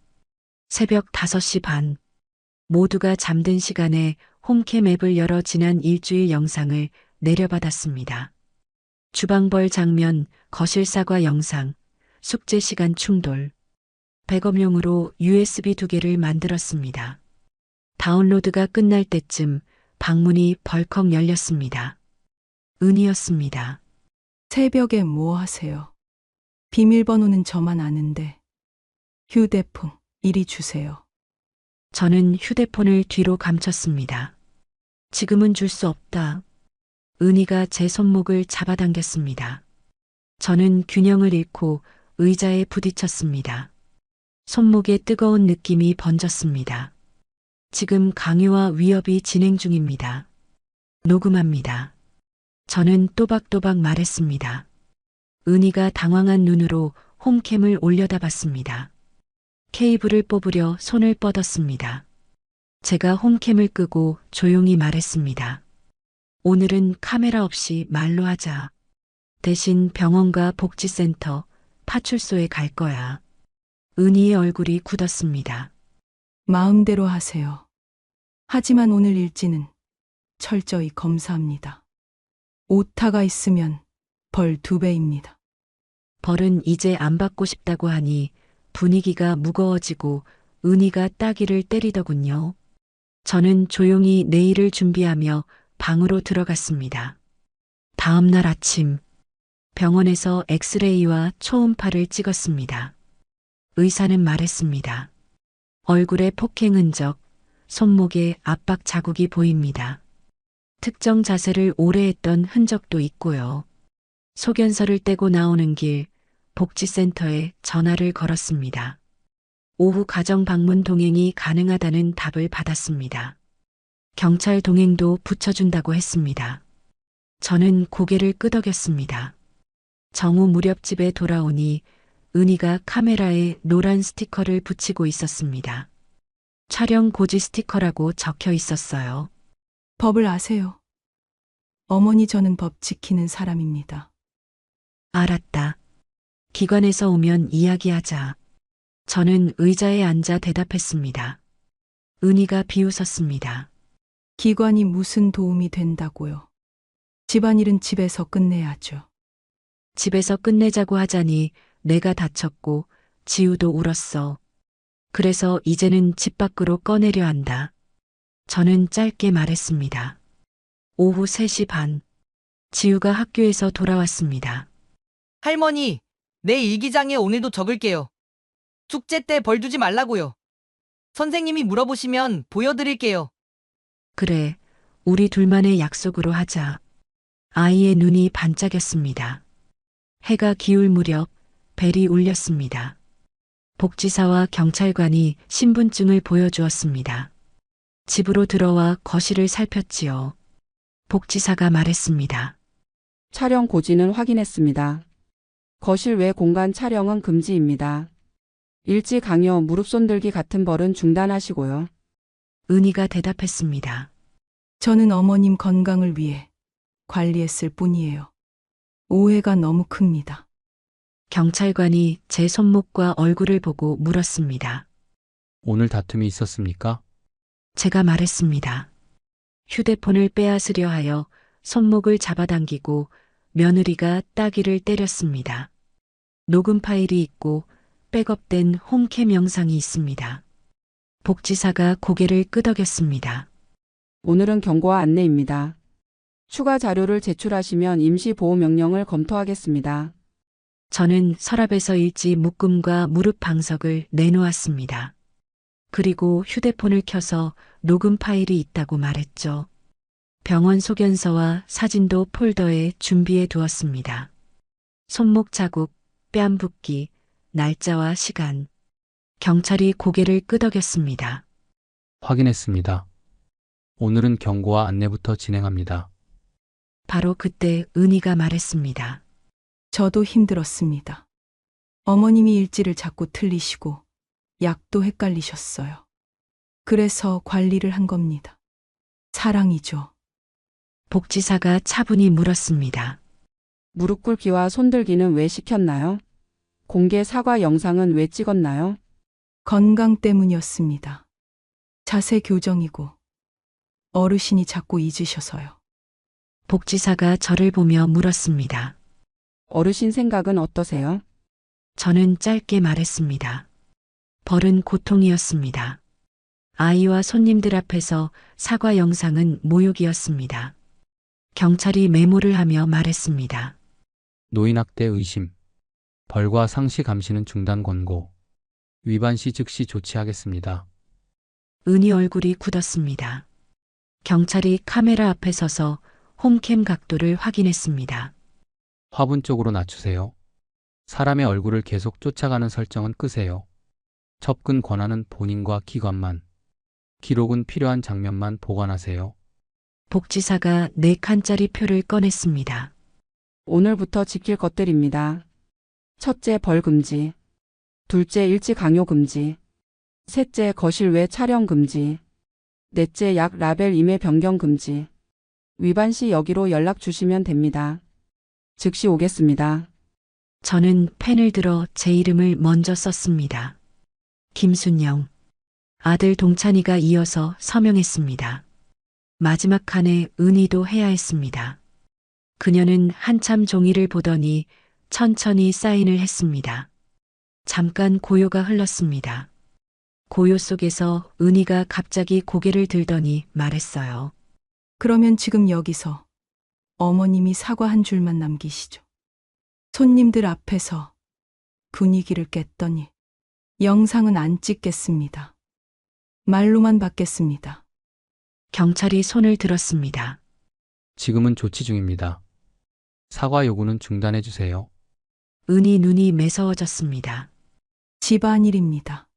새벽 5시 반. 모두가 잠든 시간에 홈캠 앱을 열어 지난 일주일 영상을 내려받았습니다. 주방벌 장면, 거실 사과 영상, 숙제 시간 충돌. 백업용으로 USB 2개를 만들었습니다. 다운로드가 끝날 때쯤 방문이 벌컥 열렸습니다. 은희였습니다. 새벽에 뭐 하세요? 비밀번호는 저만 아는데. 휴대폰 이리 주세요. 저는 휴대폰을 뒤로 감췄습니다. 지금은 줄 수 없다. 은희가 제 손목을 잡아당겼습니다. 저는 균형을 잃고 의자에 부딪혔습니다. 손목에 뜨거운 느낌이 번졌습니다. 지금 강요와 위협이 진행 중입니다. 녹음합니다. 저는 또박또박 말했습니다. 은희가 당황한 눈으로 홈캠을 올려다봤습니다. 케이블을 뽑으려 손을 뻗었습니다. 제가 홈캠을 끄고 조용히 말했습니다. 오늘은 카메라 없이 말로 하자. 대신 병원과 복지센터, 파출소에 갈 거야. 은희의 얼굴이 굳었습니다. 마음대로 하세요. 하지만 오늘 일지는 철저히 검사합니다. 오타가 있으면 벌 2배입니다. 벌은 이제 안 받고 싶다고 하니 분위기가 무거워지고 은희가 따귀를 때리더군요. 저는 조용히 내일을 준비하며 방으로 들어갔습니다. 다음 날 아침 병원에서 엑스레이와 초음파를 찍었습니다. 의사는 말했습니다. 얼굴에 폭행 흔적, 손목에 압박 자국이 보입니다. 특정 자세를 오래 했던 흔적도 있고요. 소견서를 떼고 나오는 길 복지센터에 전화를 걸었습니다. 오후 가정 방문 동행이 가능하다는 답을 받았습니다. 경찰 동행도 붙여준다고 했습니다. 저는 고개를 끄덕였습니다. 정오 무렵 집에 돌아오니 은희가 카메라에 노란 스티커를 붙이고 있었습니다. 촬영 고지 스티커라고 적혀 있었어요. 법을 아세요? 어머니, 저는 법 지키는 사람입니다. 알았다. 기관에서 오면 이야기하자. 저는 의자에 앉아 대답했습니다. 은희가 비웃었습니다. 기관이 무슨 도움이 된다고요? 집안일은 집에서 끝내야죠. 집에서 끝내자고 하자니 내가 다쳤고 지우도 울었어. 그래서 이제는 집 밖으로 꺼내려 한다. 저는 짧게 말했습니다. 오후 3시 반. 지우가 학교에서 돌아왔습니다. 할머니, 내 일기장에 오늘도 적을게요. 축제 때 벌 주지 말라고요. 선생님이 물어보시면 보여드릴게요. 그래, 우리 둘만의 약속으로 하자. 아이의 눈이 반짝였습니다. 해가 기울 무렵 벨이 울렸습니다. 복지사와 경찰관이 신분증을 보여주었습니다. 집으로 들어와 거실을 살폈지요. 복지사가 말했습니다. 촬영 고지는 확인했습니다. 거실 외 공간 촬영은 금지입니다. 일지 강요, 무릎 손들기 같은 벌은 중단하시고요. 은희가 대답했습니다. 저는 어머님 건강을 위해 관리했을 뿐이에요. 오해가 너무 큽니다. 경찰관이 제 손목과 얼굴을 보고 물었습니다. 오늘 다툼이 있었습니까? 제가 말했습니다. 휴대폰을 빼앗으려 하여 손목을 잡아당기고 며느리가 따귀를 때렸습니다. 녹음 파일이 있고 백업된 홈캠 영상이 있습니다. 복지사가 고개를 끄덕였습니다. 오늘은 경고와 안내입니다. 추가 자료를 제출하시면 임시보호명령을 검토하겠습니다. 저는 서랍에서 일지 묶음과 무릎 방석을 내놓았습니다. 그리고 휴대폰을 켜서 녹음 파일이 있다고 말했죠. 병원 소견서와 사진도 폴더에 준비해 두었습니다. 손목 자국, 뺨 붓기, 날짜와 시간. 경찰이 고개를 끄덕였습니다. 확인했습니다. 오늘은 경고와 안내부터 진행합니다. 바로 그때 은희가 말했습니다. 저도 힘들었습니다. 어머님이 일지를 자꾸 틀리시고 약도 헷갈리셨어요. 그래서 관리를 한 겁니다. 사랑이죠. 복지사가 차분히 물었습니다. 무릎 꿇기와 손들기는 왜 시켰나요? 공개 사과 영상은 왜 찍었나요? 건강 때문이었습니다. 자세 교정이고 어르신이 자꾸 잊으셔서요. 복지사가 저를 보며 물었습니다. 어르신 생각은 어떠세요? 저는 짧게 말했습니다. 벌은 고통이었습니다. 아이와 손님들 앞에서 사과 영상은 모욕이었습니다. 경찰이 메모를 하며 말했습니다. 노인학대 의심. 벌과 상시 감시는 중단 권고. 위반 시 즉시 조치하겠습니다. 은희 얼굴이 굳었습니다. 경찰이 카메라 앞에 서서 홈캠 각도를 확인했습니다. 화분 쪽으로 낮추세요. 사람의 얼굴을 계속 쫓아가는 설정은 끄세요. 접근 권한은 본인과 기관만, 기록은 필요한 장면만 보관하세요. 복지사가 4칸짜리 표를 꺼냈습니다. 오늘부터 지킬 것들입니다. 첫째, 벌 금지. 둘째, 일지 강요 금지. 셋째, 거실 외 촬영 금지. 넷째, 약 라벨 임의 변경 금지. 위반 시 여기로 연락 주시면 됩니다. 즉시 오겠습니다. 저는 펜을 들어 제 이름을 먼저 썼습니다. 김순영. 아들 동찬이가 이어서 서명했습니다. 마지막 칸에 은희도 해야 했습니다. 그녀는 한참 종이를 보더니 천천히 사인을 했습니다. 잠깐 고요가 흘렀습니다. 고요 속에서 은희가 갑자기 고개를 들더니 말했어요. 그러면 지금 여기서 어머님이 사과 한 줄만 남기시죠. 손님들 앞에서 분위기를 깼더니 영상은 안 찍겠습니다. 말로만 받겠습니다. 경찰이 손을 들었습니다. 지금은 조치 중입니다. 사과 요구는 중단해 주세요. 은희 눈이 매서워졌습니다. 집안일입니다.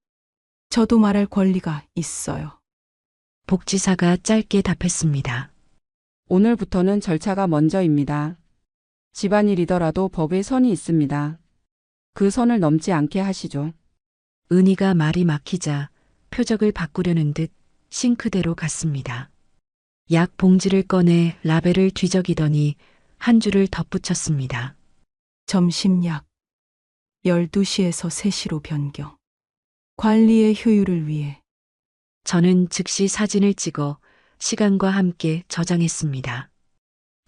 저도 말할 권리가 있어요. 복지사가 짧게 답했습니다. 오늘부터는 절차가 먼저입니다. 집안일이더라도 법의 선이 있습니다. 그 선을 넘지 않게 하시죠. 은희가 말이 막히자 표적을 바꾸려는 듯 싱크대로 갔습니다. 약 봉지를 꺼내 라벨을 뒤적이더니 한 줄을 덧붙였습니다. 점심약 12시에서 3시로 변경. 관리의 효율을 위해. 저는 즉시 사진을 찍어 시간과 함께 저장했습니다.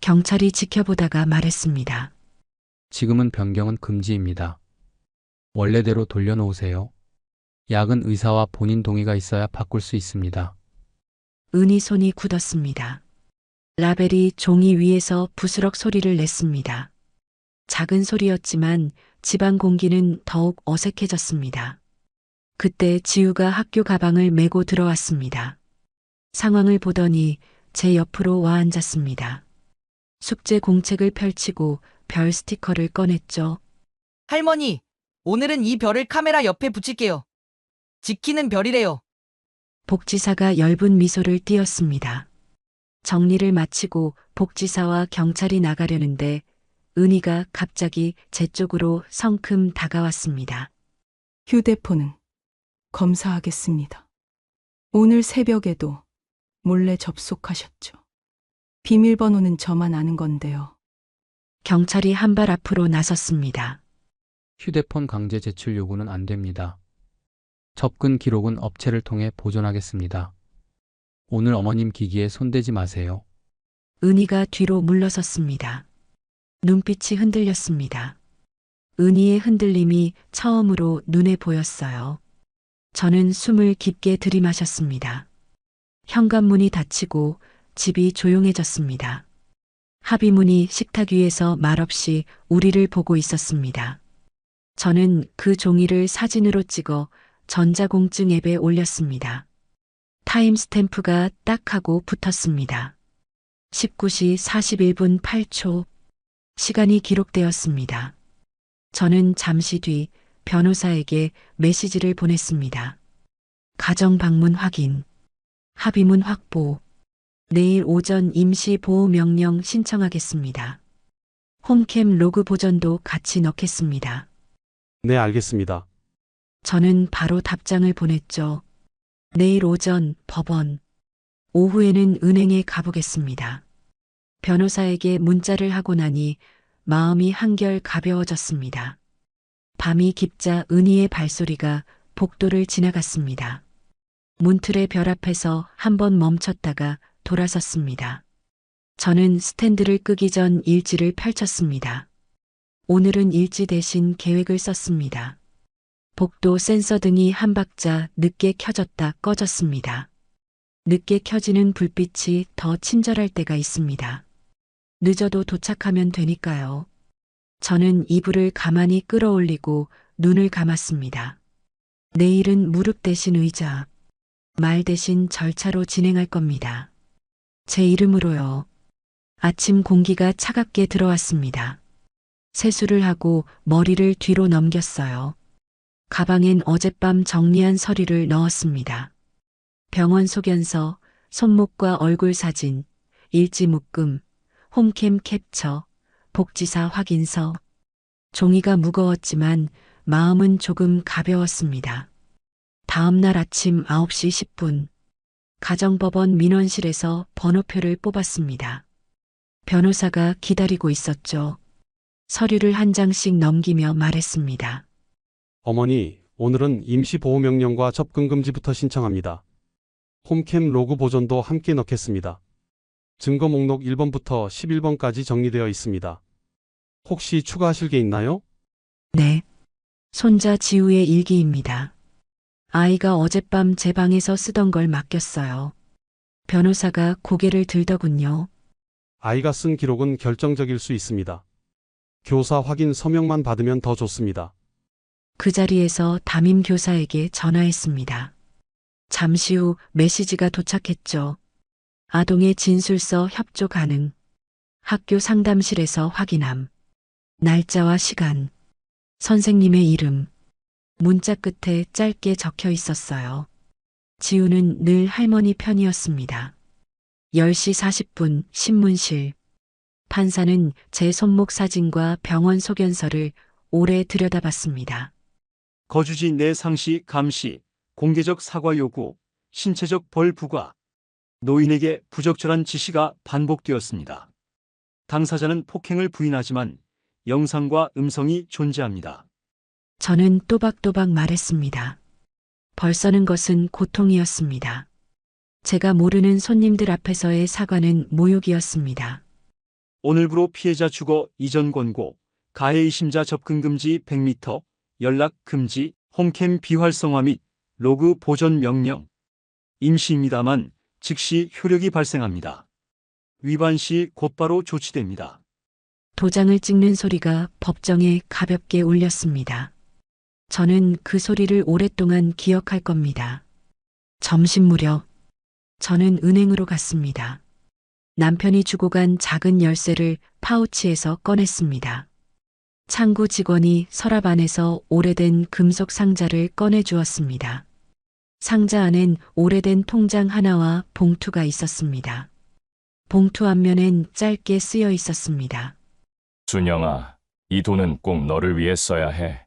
경찰이 지켜보다가 말했습니다. 지금은 변경은 금지입니다. 원래대로 돌려놓으세요. 약은 의사와 본인 동의가 있어야 바꿀 수 있습니다. 은희 손이 굳었습니다. 라벨이 종이 위에서 부스럭 소리를 냈습니다. 작은 소리였지만 집안 공기는 더욱 어색해졌습니다. 그때 지우가 학교 가방을 메고 들어왔습니다. 상황을 보더니 제 옆으로 와 앉았습니다. 숙제 공책을 펼치고 별 스티커를 꺼냈죠. 할머니, 오늘은 이 별을 카메라 옆에 붙일게요. 지키는 별이래요. 복지사가 엷은 미소를 띄었습니다. 정리를 마치고 복지사와 경찰이 나가려는데 은희가 갑자기 제 쪽으로 성큼 다가왔습니다. 휴대폰은 검사하겠습니다. 오늘 새벽에도 몰래 접속하셨죠. 비밀번호는 저만 아는 건데요. 경찰이 한 발 앞으로 나섰습니다. 휴대폰 강제 제출 요구는 안 됩니다. 접근 기록은 업체를 통해 보존하겠습니다. 오늘 어머님 기기에 손대지 마세요. 은희가 뒤로 물러섰습니다. 눈빛이 흔들렸습니다. 은희의 흔들림이 처음으로 눈에 보였어요. 저는 숨을 깊게 들이마셨습니다. 현관문이 닫히고 집이 조용해졌습니다. 합의문이 식탁 위에서 말없이 우리를 보고 있었습니다. 저는 그 종이를 사진으로 찍어 전자공증 앱에 올렸습니다. 타임스탬프가 딱 하고 붙었습니다. 19시 41분 8초. 시간이 기록되었습니다. 저는 잠시 뒤 변호사에게 메시지를 보냈습니다. 가정 방문 확인. 합의문 확보. 내일 오전 임시 보호 명령 신청하겠습니다. 홈캠 로그 보전도 같이 넣겠습니다. 네, 알겠습니다. 저는 바로 답장을 보냈죠. 내일 오전 법원. 오후에는 은행에 가보겠습니다. 변호사에게 문자를 하고 나니 마음이 한결 가벼워졌습니다. 밤이 깊자 은희의 발소리가 복도를 지나갔습니다. 문틀의 별 앞에서 한번 멈췄다가 돌아섰습니다. 저는 스탠드를 끄기 전 일지를 펼쳤습니다. 오늘은 일지 대신 계획을 썼습니다. 복도 센서 등이 한 박자 늦게 켜졌다 꺼졌습니다. 늦게 켜지는 불빛이 더 친절할 때가 있습니다. 늦어도 도착하면 되니까요. 저는 이불을 가만히 끌어올리고 눈을 감았습니다. 내일은 무릎 대신 의자. 말 대신 절차로 진행할 겁니다. 제 이름으로요. 아침 공기가 차갑게 들어왔습니다. 세수를 하고 머리를 뒤로 넘겼어요. 가방엔 어젯밤 정리한 서류를 넣었습니다. 병원 소견서, 손목과 얼굴 사진, 일지 묶음, 홈캠 캡처, 복지사 확인서. 종이가 무거웠지만 마음은 조금 가벼웠습니다. 다음 날 아침 9시 10분, 가정법원 민원실에서 번호표를 뽑았습니다. 변호사가 기다리고 있었죠. 서류를 한 장씩 넘기며 말했습니다. 어머니, 오늘은 임시보호명령과 접근금지부터 신청합니다. 홈캠 로그 보존도 함께 넣겠습니다. 증거 목록 1번부터 11번까지 정리되어 있습니다. 혹시 추가하실 게 있나요? 네. 손자 지우의 일기입니다. 아이가 어젯밤 제 방에서 쓰던 걸 맡겼어요. 변호사가 고개를 들더군요. 아이가 쓴 기록은 결정적일 수 있습니다. 교사 확인 서명만 받으면 더 좋습니다. 그 자리에서 담임 교사에게 전화했습니다. 잠시 후 메시지가 도착했죠. 아동의 진술서 협조 가능. 학교 상담실에서 확인함. 날짜와 시간. 선생님의 이름. 문자 끝에 짧게 적혀 있었어요. 지우는 늘 할머니 편이었습니다. 10시 40분 신문실. 판사는 제 손목 사진과 병원 소견서를 오래 들여다봤습니다. 거주지 내 상시 감시, 공개적 사과 요구, 신체적 벌 부과. 노인에게 부적절한 지시가 반복되었습니다. 당사자는 폭행을 부인하지만 영상과 음성이 존재합니다. 저는 또박또박 말했습니다. 벌써는 것은 고통이었습니다. 제가 모르는 손님들 앞에서의 사과는 모욕이었습니다. 오늘부로 피해자 주거 이전 권고, 가해 의심자 접근 금지 100m, 연락 금지, 홈캠 비활성화 및 로그 보존 명령. 임시입니다만 즉시 효력이 발생합니다. 위반 시 곧바로 조치됩니다. 도장을 찍는 소리가 법정에 가볍게 울렸습니다. 저는 그 소리를 오랫동안 기억할 겁니다. 점심 무렵, 저는 은행으로 갔습니다. 남편이 주고 간 작은 열쇠를 파우치에서 꺼냈습니다. 창구 직원이 서랍 안에서 오래된 금속 상자를 꺼내 주었습니다. 상자 안엔 오래된 통장 하나와 봉투가 있었습니다. 봉투 앞면엔 짧게 쓰여 있었습니다. 준영아, 이 돈은 꼭 너를 위해 써야 해.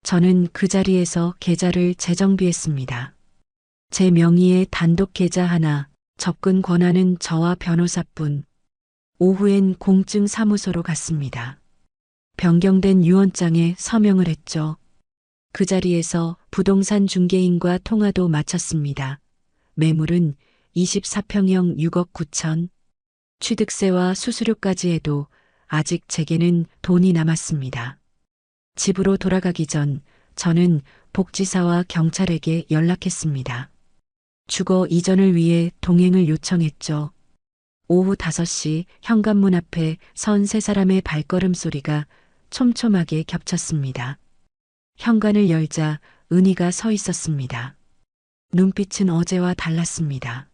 저는 그 자리에서 계좌를 재정비했습니다. 제 명의의 단독 계좌 하나, 접근 권한은 저와 변호사뿐. 오후엔 공증 사무소로 갔습니다. 변경된 유언장에 서명을 했죠. 그 자리에서 부동산 중개인과 통화도 마쳤습니다. 매물은 24평형 6억 9천. 취득세와 수수료까지 해도 아직 제게는 돈이 남았습니다. 집으로 돌아가기 전 저는 복지사와 경찰에게 연락했습니다. 주거 이전을 위해 동행을 요청했죠. 오후 5시 현관문 앞에 선 세 사람의 발걸음 소리가 촘촘하게 겹쳤습니다. 현관을 열자 은희가 서 있었습니다. 눈빛은 어제와 달랐습니다.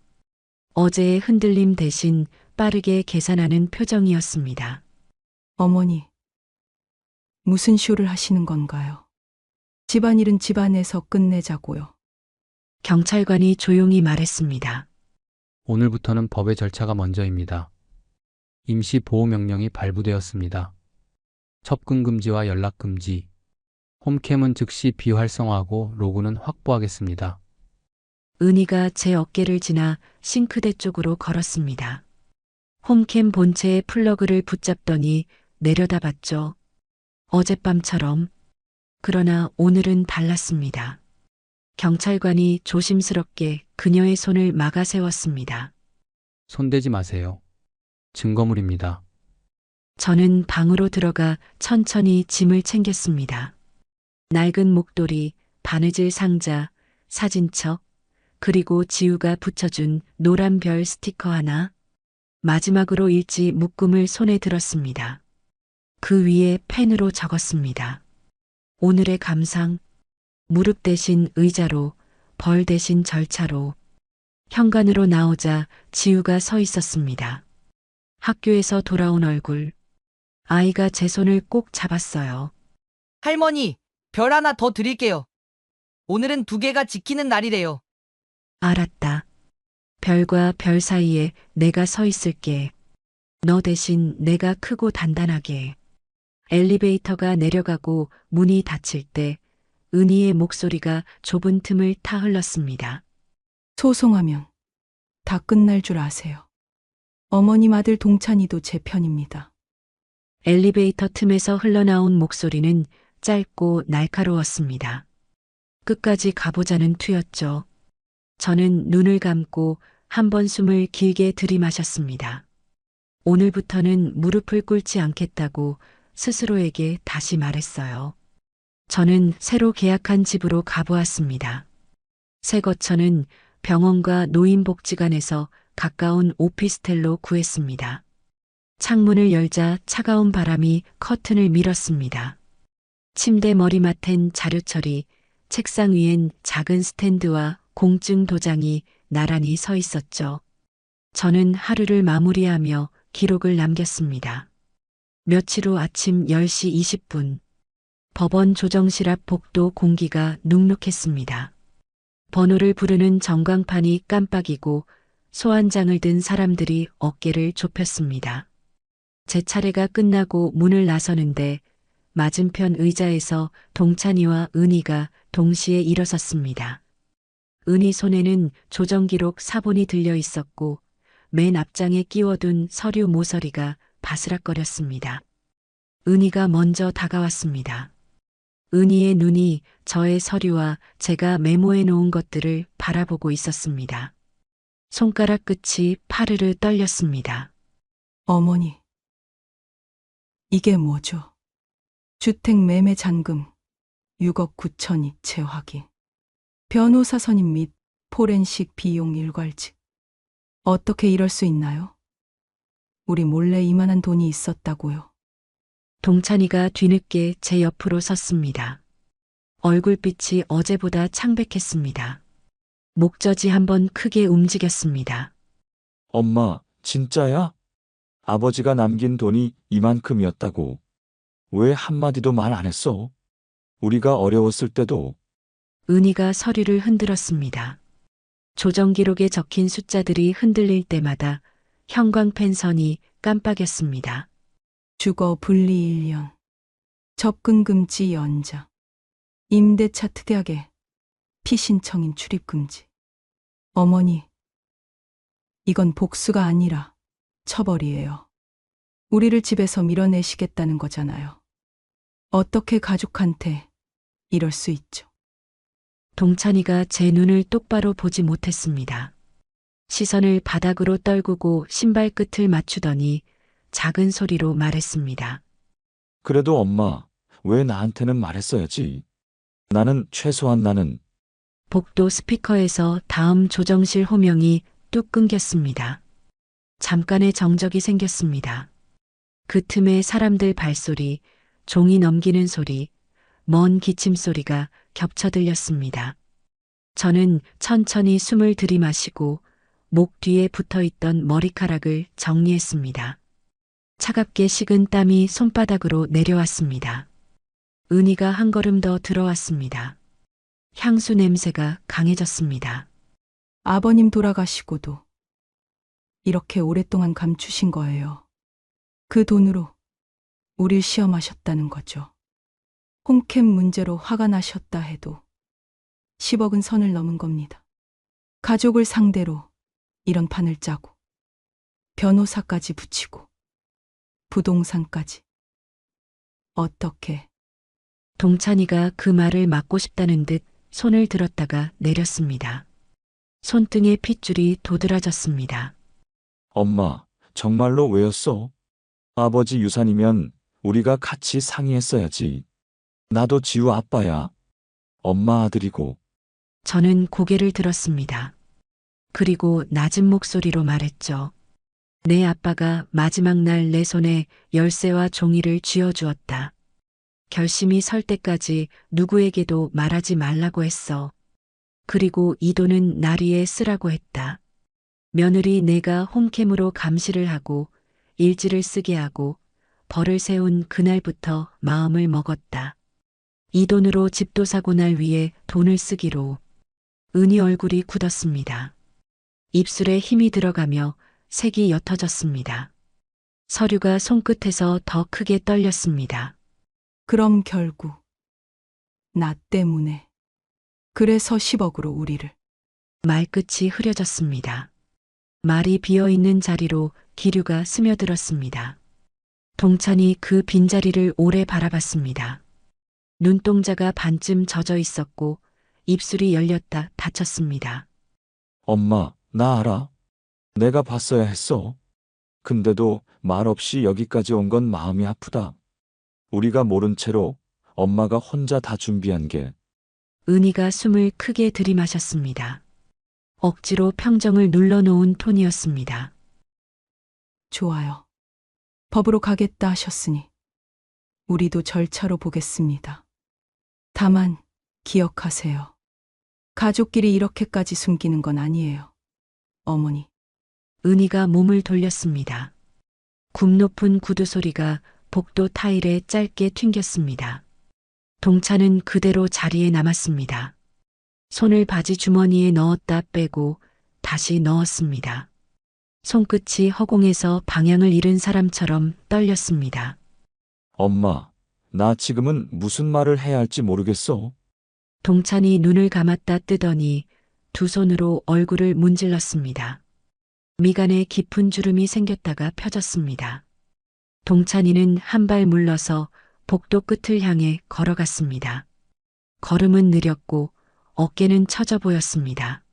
어제의 흔들림 대신 빠르게 계산하는 표정이었습니다. 어머니, 무슨 쇼를 하시는 건가요? 집안일은 집안에서 끝내자고요. 경찰관이 조용히 말했습니다. 오늘부터는 법의 절차가 먼저입니다. 임시 보호명령이 발부되었습니다. 접근 금지와 연락 금지. 홈캠은 즉시 비활성화하고 로그는 확보하겠습니다. 은희가 제 어깨를 지나 싱크대 쪽으로 걸었습니다. 홈캠 본체의 플러그를 붙잡더니 내려다봤죠. 어젯밤처럼. 그러나 오늘은 달랐습니다. 경찰관이 조심스럽게 그녀의 손을 막아 세웠습니다. 손대지 마세요. 증거물입니다. 저는 방으로 들어가 천천히 짐을 챙겼습니다. 낡은 목도리, 바느질 상자, 사진첩, 그리고 지우가 붙여준 노란 별 스티커 하나. 마지막으로 일지 묶음을 손에 들었습니다. 그 위에 펜으로 적었습니다. 오늘의 감상, 무릎 대신 의자로, 벌 대신 절차로, 현관으로 나오자 지우가 서 있었습니다. 학교에서 돌아온 얼굴. 아이가 제 손을 꼭 잡았어요. 할머니, 별 하나 더 드릴게요. 오늘은 2개가 지키는 날이래요. 알았다. 별과 별 사이에 내가 서 있을게. 너 대신 내가 크고 단단하게. 엘리베이터가 내려가고 문이 닫힐 때 은희의 목소리가 좁은 틈을 타 흘렀습니다. 소송하면 다 끝날 줄 아세요. 어머님 아들 동찬이도 제 편입니다. 엘리베이터 틈에서 흘러나온 목소리는 짧고 날카로웠습니다. 끝까지 가보자는 투였죠. 저는 눈을 감고 한 번 숨을 길게 들이마셨습니다. 오늘부터는 무릎을 꿇지 않겠다고 스스로에게 다시 말했어요. 저는 새로 계약한 집으로 가보았습니다. 새 거처는 병원과 노인복지관에서 가까운 오피스텔로 구했습니다. 창문을 열자 차가운 바람이 커튼을 밀었습니다. 침대 머리맡엔 자료처리, 책상 위엔 작은 스탠드와 공증 도장이 나란히 서 있었죠. 저는 하루를 마무리하며 기록을 남겼습니다. 며칠 후 아침 10시 20분. 법원 조정실 앞 복도 공기가 눅눅했습니다. 번호를 부르는 전광판이 깜빡이고 소환장을 든 사람들이 어깨를 좁혔습니다. 제 차례가 끝나고 문을 나서는데 맞은편 의자에서 동찬이와 은희가 동시에 일어섰습니다. 은희 손에는 조정기록 사본이 들려 있었고 맨 앞장에 끼워둔 서류 모서리가 바스락거렸습니다. 은희가 먼저 다가왔습니다. 은희의 눈이 저의 서류와 제가 메모해 놓은 것들을 바라보고 있었습니다. 손가락 끝이 파르르 떨렸습니다. 어머니, 이게 뭐죠? 주택 매매 잔금 6억 9천 이체 확인. 변호사 선임 및 포렌식 비용 일괄직. 어떻게 이럴 수 있나요? 우리 몰래 이만한 돈이 있었다고요. 동찬이가 뒤늦게 제 옆으로 섰습니다. 얼굴빛이 어제보다 창백했습니다. 목젖이 한번 크게 움직였습니다. 엄마, 진짜야? 아버지가 남긴 돈이 이만큼이었다고. 왜 한마디도 말 안 했어? 우리가 어려웠을 때도. 은희가 서류를 흔들었습니다. 조정기록에 적힌 숫자들이 흔들릴 때마다 형광펜 선이 깜빡였습니다. 주거 분리 1년. 접근 금지 연장. 임대차 특약에 피신청인 출입 금지. 어머니, 이건 복수가 아니라 처벌이에요. 우리를 집에서 밀어내시겠다는 거잖아요. 어떻게 가족한테 이럴 수 있죠? 동찬이가 제 눈을 똑바로 보지 못했습니다. 시선을 바닥으로 떨구고 신발 끝을 맞추더니 작은 소리로 말했습니다. 그래도 엄마, 왜 나한테는 말했어야지. 나는 복도 스피커에서 다음 조정실 호명이 뚝 끊겼습니다. 잠깐의 정적이 생겼습니다. 그 틈에 사람들 발소리, 종이 넘기는 소리, 먼 기침 소리가 겹쳐 들렸습니다. 저는 천천히 숨을 들이마시고 목 뒤에 붙어있던 머리카락을 정리했습니다. 차갑게 식은 땀이 손바닥으로 내려왔습니다. 은희가 한 걸음 더 들어왔습니다. 향수 냄새가 강해졌습니다. 아버님 돌아가시고도 이렇게 오랫동안 감추신 거예요. 그 돈으로 우릴 시험하셨다는 거죠. 홈캠 문제로 화가 나셨다 해도 10억은 선을 넘은 겁니다. 가족을 상대로 이런 판을 짜고 변호사까지 붙이고 부동산까지. 어떻게? 동찬이가 그 말을 막고 싶다는 듯 손을 들었다가 내렸습니다. 손등에 핏줄이 도드라졌습니다. 엄마, 정말로 왜였어? 아버지 유산이면 우리가 같이 상의했어야지. 나도 지우 아빠야. 엄마 아들이고. 저는 고개를 들었습니다. 그리고 낮은 목소리로 말했죠. 내 아빠가 마지막 날 내 손에 열쇠와 종이를 쥐어주었다. 결심이 설 때까지 누구에게도 말하지 말라고 했어. 그리고 이 돈은 나리에 쓰라고 했다. 며느리 내가 홈캠으로 감시를 하고 일지를 쓰게 하고 벌을 세운 그날부터 마음을 먹었다. 이 돈으로 집도 사고 날 위해 돈을 쓰기로. 은희 얼굴이 굳었습니다. 입술에 힘이 들어가며 색이 옅어졌습니다. 서류가 손끝에서 더 크게 떨렸습니다. 그럼 결국 나 때문에. 그래서 10억으로 우리를. 말끝이 흐려졌습니다. 말이 비어있는 자리로 기류가 스며들었습니다. 동찬이 그 빈자리를 오래 바라봤습니다. 눈동자가 반쯤 젖어 있었고 입술이 열렸다 닫혔습니다. 엄마, 나 알아. 내가 봤어야 했어. 근데도 말 없이 여기까지 온 건 마음이 아프다. 우리가 모른 채로 엄마가 혼자 다 준비한 게. 은희가 숨을 크게 들이마셨습니다. 억지로 평정을 눌러놓은 톤이었습니다. 좋아요. 법으로 가겠다 하셨으니 우리도 절차로 보겠습니다. 다만 기억하세요. 가족끼리 이렇게까지 숨기는 건 아니에요. 어머니. 은희가 몸을 돌렸습니다. 굽 높은 구두 소리가 복도 타일에 짧게 튕겼습니다. 동찬은 그대로 자리에 남았습니다. 손을 바지 주머니에 넣었다 빼고 다시 넣었습니다. 손끝이 허공에서 방향을 잃은 사람처럼 떨렸습니다. 엄마, 나 지금은 무슨 말을 해야 할지 모르겠어. 동찬이 눈을 감았다 뜨더니 두 손으로 얼굴을 문질렀습니다. 미간에 깊은 주름이 생겼다가 펴졌습니다. 동찬이는 한 발 물러서 복도 끝을 향해 걸어갔습니다. 걸음은 느렸고 어깨는 처져 보였습니다.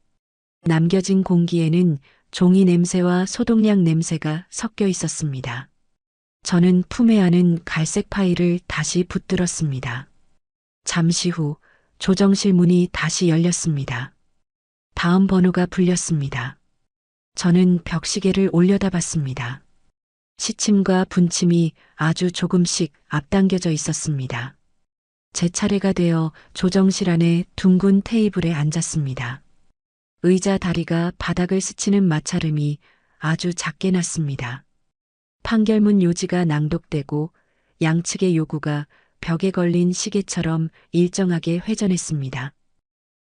남겨진 공기에는 종이 냄새와 소독약 냄새가 섞여 있었습니다. 저는 품에 안은 갈색 파일을 다시 붙들었습니다. 잠시 후 조정실 문이 다시 열렸습니다. 다음 번호가 불렸습니다. 저는 벽시계를 올려다봤습니다. 시침과 분침이 아주 조금씩 앞당겨져 있었습니다. 제 차례가 되어 조정실 안에 둥근 테이블에 앉았습니다. 의자 다리가 바닥을 스치는 마찰음이 아주 작게 났습니다. 판결문 요지가 낭독되고 양측의 요구가 벽에 걸린 시계처럼 일정하게 회전했습니다.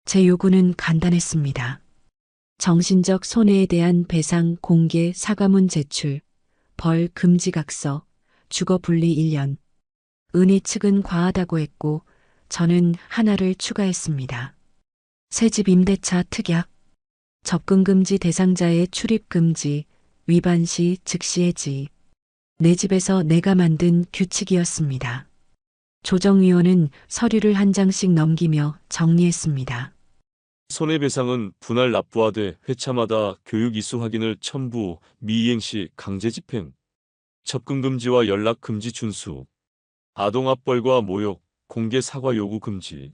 제 요구는 간단했습니다. 정신적 손해에 대한 배상 공개 사과문 제출, 벌 금지 각서, 주거 분리 1년. 은희 측은 과하다고 했고 저는 하나를 추가했습니다. 새집 임대차 특약, 접근 금지 대상자의 출입 금지, 위반 시 즉시 해지. 내 집에서 내가 만든 규칙이었습니다. 조정위원은 서류를 한 장씩 넘기며 정리했습니다. 손해배상은 분할 납부하되 회차마다 교육 이수 확인을 첨부, 미이행 시 강제 집행, 접근 금지와 연락 금지 준수, 아동압벌과 모욕, 공개 사과 요구 금지,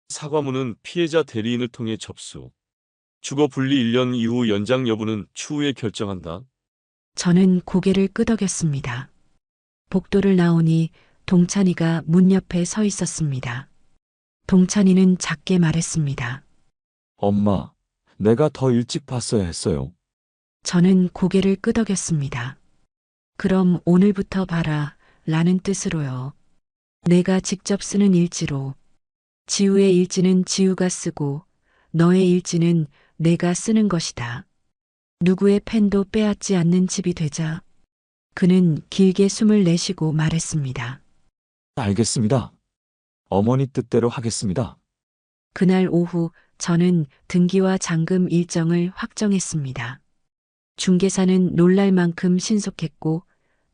사과문은 피해자 대리인을 통해 접수, 주거 분리 1년 이후 연장 여부는 추후에 결정한다. 저는 고개를 끄덕였습니다. 복도를 나오니 동찬이가 문 옆에 서 있었습니다. 동찬이는 작게 말했습니다. 엄마, 내가 더 일찍 봤어야 했어요. 저는 고개를 끄덕였습니다. 그럼 오늘부터 봐라 라는 뜻으로요. 내가 직접 쓰는 일지로. 지우의 일지는 지우가 쓰고 너의 일지는 내가 쓰는 것이다. 누구의 펜도 빼앗지 않는 집이 되자. 그는 길게 숨을 내쉬고 말했습니다. 알겠습니다. 어머니 뜻대로 하겠습니다. 그날 오후 저는 등기와 잔금 일정을 확정했습니다. 중개사는 놀랄 만큼 신속했고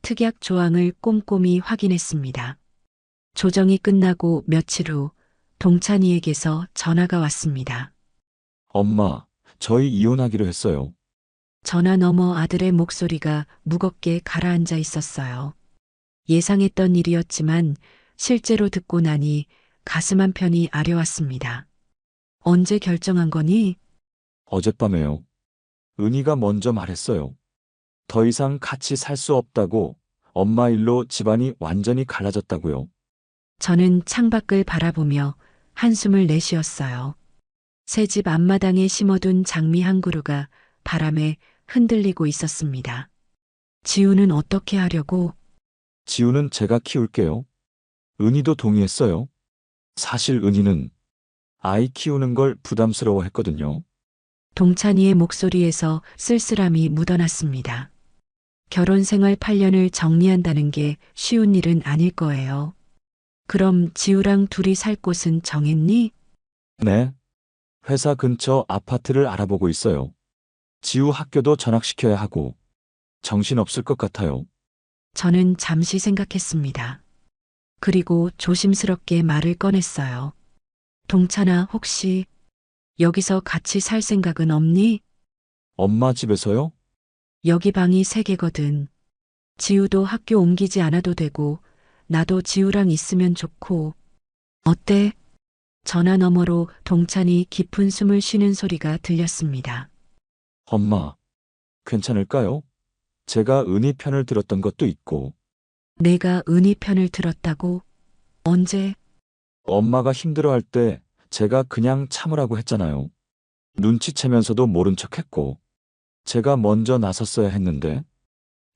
특약 조항을 꼼꼼히 확인했습니다. 조정이 끝나고 며칠 후 동찬이에게서 전화가 왔습니다. 엄마, 저희 이혼하기로 했어요. 전화 너머 아들의 목소리가 무겁게 가라앉아 있었어요. 예상했던 일이었지만 실제로 듣고 나니 가슴 한편이 아려왔습니다. 언제 결정한 거니? 어젯밤에요. 은희가 먼저 말했어요. 더 이상 같이 살 수 없다고, 엄마 일로 집안이 완전히 갈라졌다고요. 저는 창밖을 바라보며 한숨을 내쉬었어요. 새 집 앞마당에 심어둔 장미 한 그루가 바람에 흔들리고 있었습니다. 지우는 어떻게 하려고? 지우는 제가 키울게요. 은희도 동의했어요. 사실 은희는 아이 키우는 걸 부담스러워 했거든요. 동찬이의 목소리에서 쓸쓸함이 묻어났습니다. 결혼 생활 8년을 정리한다는 게 쉬운 일은 아닐 거예요. 그럼 지우랑 둘이 살 곳은 정했니? 네. 회사 근처 아파트를 알아보고 있어요. 지우 학교도 전학시켜야 하고 정신없을 것 같아요. 저는 잠시 생각했습니다. 그리고 조심스럽게 말을 꺼냈어요. 동찬아, 혹시 여기서 같이 살 생각은 없니? 엄마 집에서요? 여기 방이 3개거든. 지우도 학교 옮기지 않아도 되고 나도 지우랑 있으면 좋고. 어때? 전화 너머로 동찬이 깊은 숨을 쉬는 소리가 들렸습니다. 엄마, 괜찮을까요? 제가 은희 편을 들었던 것도 있고. 내가 은희 편을 들었다고? 언제? 엄마가 힘들어할 때 제가 그냥 참으라고 했잖아요. 눈치채면서도 모른 척했고. 제가 먼저 나섰어야 했는데.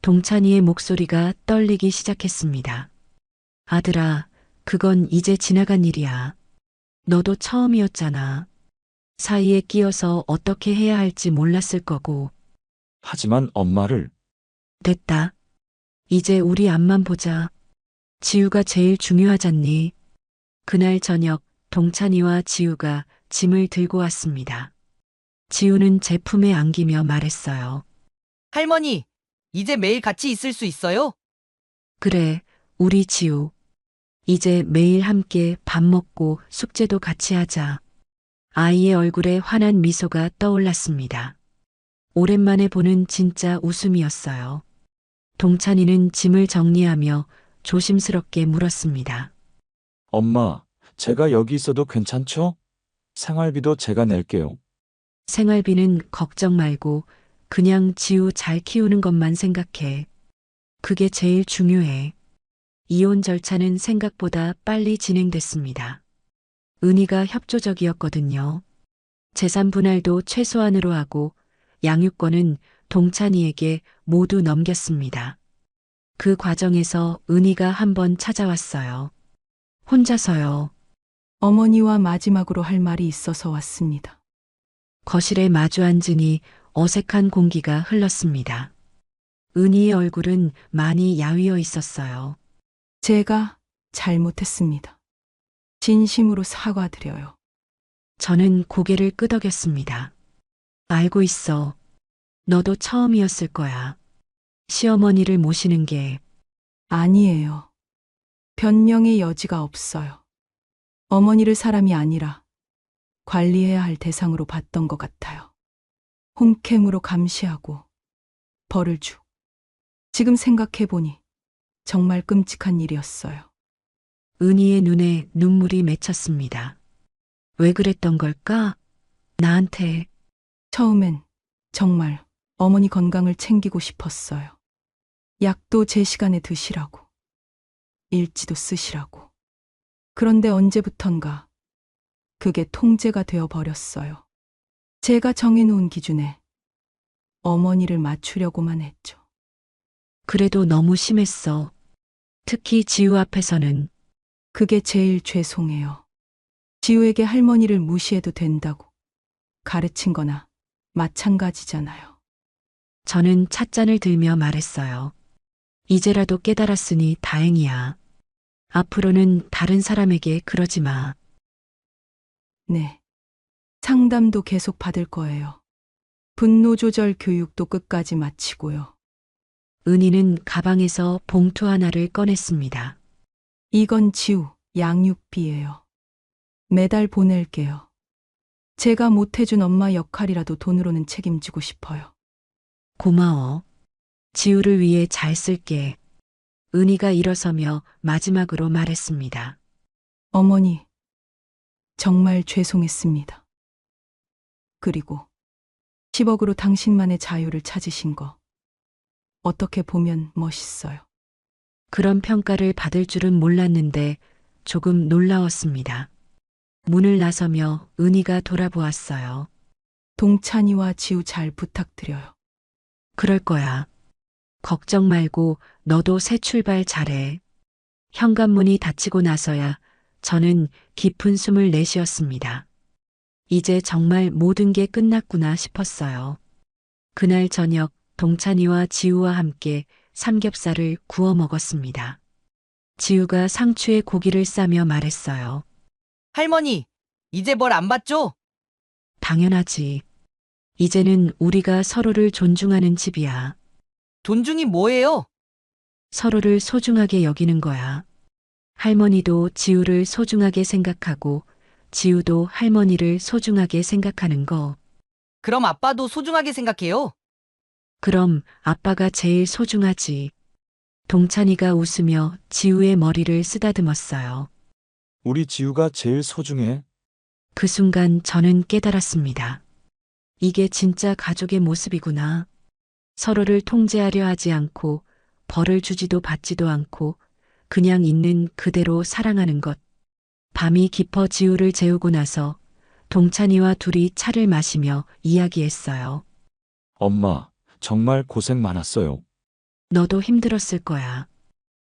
동찬이의 목소리가 떨리기 시작했습니다. 아들아, 그건 이제 지나간 일이야. 너도 처음이었잖아. 사이에 끼어서 어떻게 해야 할지 몰랐을 거고. 하지만 엄마를. 됐다. 이제 우리 앞만 보자. 지우가 제일 중요하잖니. 그날 저녁 동찬이와 지우가 짐을 들고 왔습니다. 지우는 제 품에 안기며 말했어요. 할머니, 이제 매일 같이 있을 수 있어요? 그래, 우리 지우. 이제 매일 함께 밥 먹고 숙제도 같이 하자. 아이의 얼굴에 환한 미소가 떠올랐습니다. 오랜만에 보는 진짜 웃음이었어요. 동찬이는 짐을 정리하며 조심스럽게 물었습니다. 엄마, 제가 여기 있어도 괜찮죠? 생활비도 제가 낼게요. 생활비는 걱정 말고 그냥 지우 잘 키우는 것만 생각해. 그게 제일 중요해. 이혼 절차는 생각보다 빨리 진행됐습니다. 은희가 협조적이었거든요. 재산 분할도 최소한으로 하고 양육권은 동찬이에게 모두 넘겼습니다. 그 과정에서 은희가 한번 찾아왔어요. 혼자서요. 어머니와 마지막으로 할 말이 있어서 왔습니다. 거실에 마주 앉으니 어색한 공기가 흘렀습니다. 은희의 얼굴은 많이 야위어 있었어요. 제가 잘못했습니다. 진심으로 사과드려요. 저는 고개를 끄덕였습니다. 알고 있어. 너도 처음이었을 거야. 시어머니를 모시는 게. 아니에요. 변명의 여지가 없어요. 어머니를 사람이 아니라 관리해야 할 대상으로 봤던 것 같아요. 홈캠으로 감시하고 벌을 주고. 지금 생각해보니 정말 끔찍한 일이었어요. 은희의 눈에 눈물이 맺혔습니다. 왜 그랬던 걸까? 나한테. 처음엔 정말 어머니 건강을 챙기고 싶었어요. 약도 제 시간에 드시라고. 일지도 쓰시라고. 그런데 언제부턴가 그게 통제가 되어 버렸어요. 제가 정해놓은 기준에 어머니를 맞추려고만 했죠. 그래도 너무 심했어. 특히 지우 앞에서는. 그게 제일 죄송해요. 지우에게 할머니를 무시해도 된다고 가르친 거나 마찬가지잖아요. 저는 찻잔을 들며 말했어요. 이제라도 깨달았으니 다행이야. 앞으로는 다른 사람에게 그러지 마. 네. 상담도 계속 받을 거예요. 분노 조절 교육도 끝까지 마치고요. 은희는 가방에서 봉투 하나를 꺼냈습니다. 이건 지우 양육비예요. 매달 보낼게요. 제가 못해준 엄마 역할이라도 돈으로는 책임지고 싶어요. 고마워. 지우를 위해 잘 쓸게. 은희가 일어서며 마지막으로 말했습니다. 어머니, 정말 죄송했습니다. 그리고 10억으로 당신만의 자유를 찾으신 거 어떻게 보면 멋있어요. 그런 평가를 받을 줄은 몰랐는데 조금 놀라웠습니다. 문을 나서며 은희가 돌아보았어요. 동찬이와 지우 잘 부탁드려요. 그럴 거야. 걱정 말고 너도 새 출발 잘해. 현관문이 닫히고 나서야 저는 깊은 숨을 내쉬었습니다. 이제 정말 모든 게 끝났구나 싶었어요. 그날 저녁 동찬이와 지우와 함께 삼겹살을 구워 먹었습니다. 지우가 상추에 고기를 싸며 말했어요. 할머니, 이제 벌 안 받죠? 당연하지. 이제는 우리가 서로를 존중하는 집이야. 존중이 뭐예요? 서로를 소중하게 여기는 거야. 할머니도 지우를 소중하게 생각하고 지우도 할머니를 소중하게 생각하는 거. 그럼 아빠도 소중하게 생각해요? 그럼 아빠가 제일 소중하지. 동찬이가 웃으며 지우의 머리를 쓰다듬었어요. 우리 지우가 제일 소중해. 그 순간 저는 깨달았습니다. 이게 진짜 가족의 모습이구나. 서로를 통제하려 하지 않고 벌을 주지도 받지도 않고 그냥 있는 그대로 사랑하는 것. 밤이 깊어 지우를 재우고 나서 동찬이와 둘이 차를 마시며 이야기했어요. 엄마, 정말 고생 많았어요. 너도 힘들었을 거야.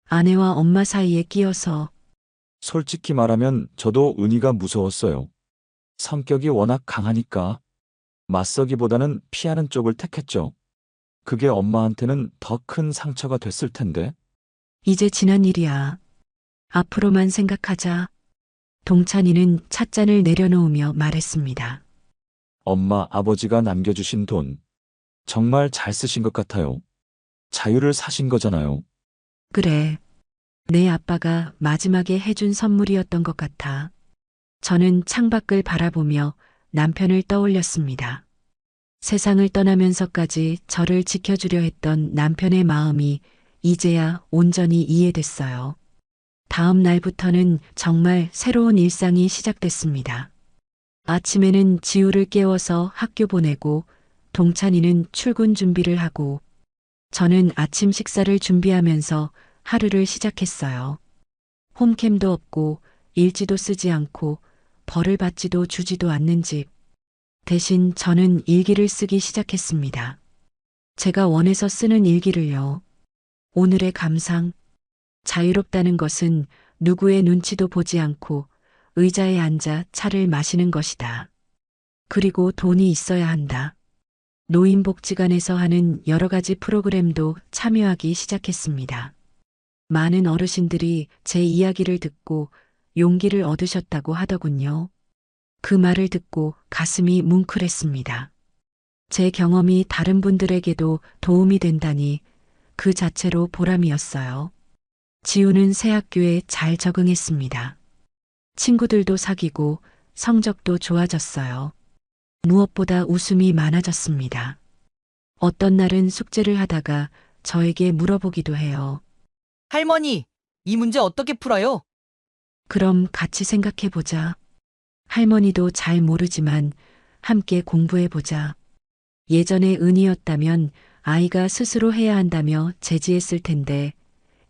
아내와 엄마 사이에 끼어서. 솔직히 말하면 저도 은희가 무서웠어요. 성격이 워낙 강하니까 맞서기보다는 피하는 쪽을 택했죠. 그게 엄마한테는 더 큰 상처가 됐을 텐데. 이제 지난 일이야. 앞으로만 생각하자. 동찬이는 찻잔을 내려놓으며 말했습니다. 엄마, 아버지가 남겨주신 돈 정말 잘 쓰신 것 같아요. 자유를 사신 거잖아요. 그래. 내 아빠가 마지막에 해준 선물이었던 것 같아. 저는 창밖을 바라보며 남편을 떠올렸습니다. 세상을 떠나면서까지 저를 지켜주려 했던 남편의 마음이 이제야 온전히 이해됐어요. 다음 날부터는 정말 새로운 일상이 시작됐습니다. 아침에는 지우를 깨워서 학교 보내고 동찬이는 출근 준비를 하고 저는 아침 식사를 준비하면서 하루를 시작했어요. 홈캠도 없고 일지도 쓰지 않고 벌을 받지도 주지도 않는 집. 대신 저는 일기를 쓰기 시작했습니다. 제가 원해서 쓰는 일기를요. 오늘의 감상. 자유롭다는 것은 누구의 눈치도 보지 않고 의자에 앉아 차를 마시는 것이다. 그리고 돈이 있어야 한다. 노인복지관에서 하는 여러 가지 프로그램도 참여하기 시작했습니다. 많은 어르신들이 제 이야기를 듣고 용기를 얻으셨다고 하더군요. 그 말을 듣고 가슴이 뭉클했습니다. 제 경험이 다른 분들에게도 도움이 된다니 그 자체로 보람이었어요. 지우는 새 학교에 잘 적응했습니다. 친구들도 사귀고 성적도 좋아졌어요. 무엇보다 웃음이 많아졌습니다. 어떤 날은 숙제를 하다가 저에게 물어보기도 해요. 할머니, 이 문제 어떻게 풀어요? 그럼 같이 생각해보자. 할머니도 잘 모르지만 함께 공부해보자. 예전에 은이었다면 아이가 스스로 해야 한다며 제지했을 텐데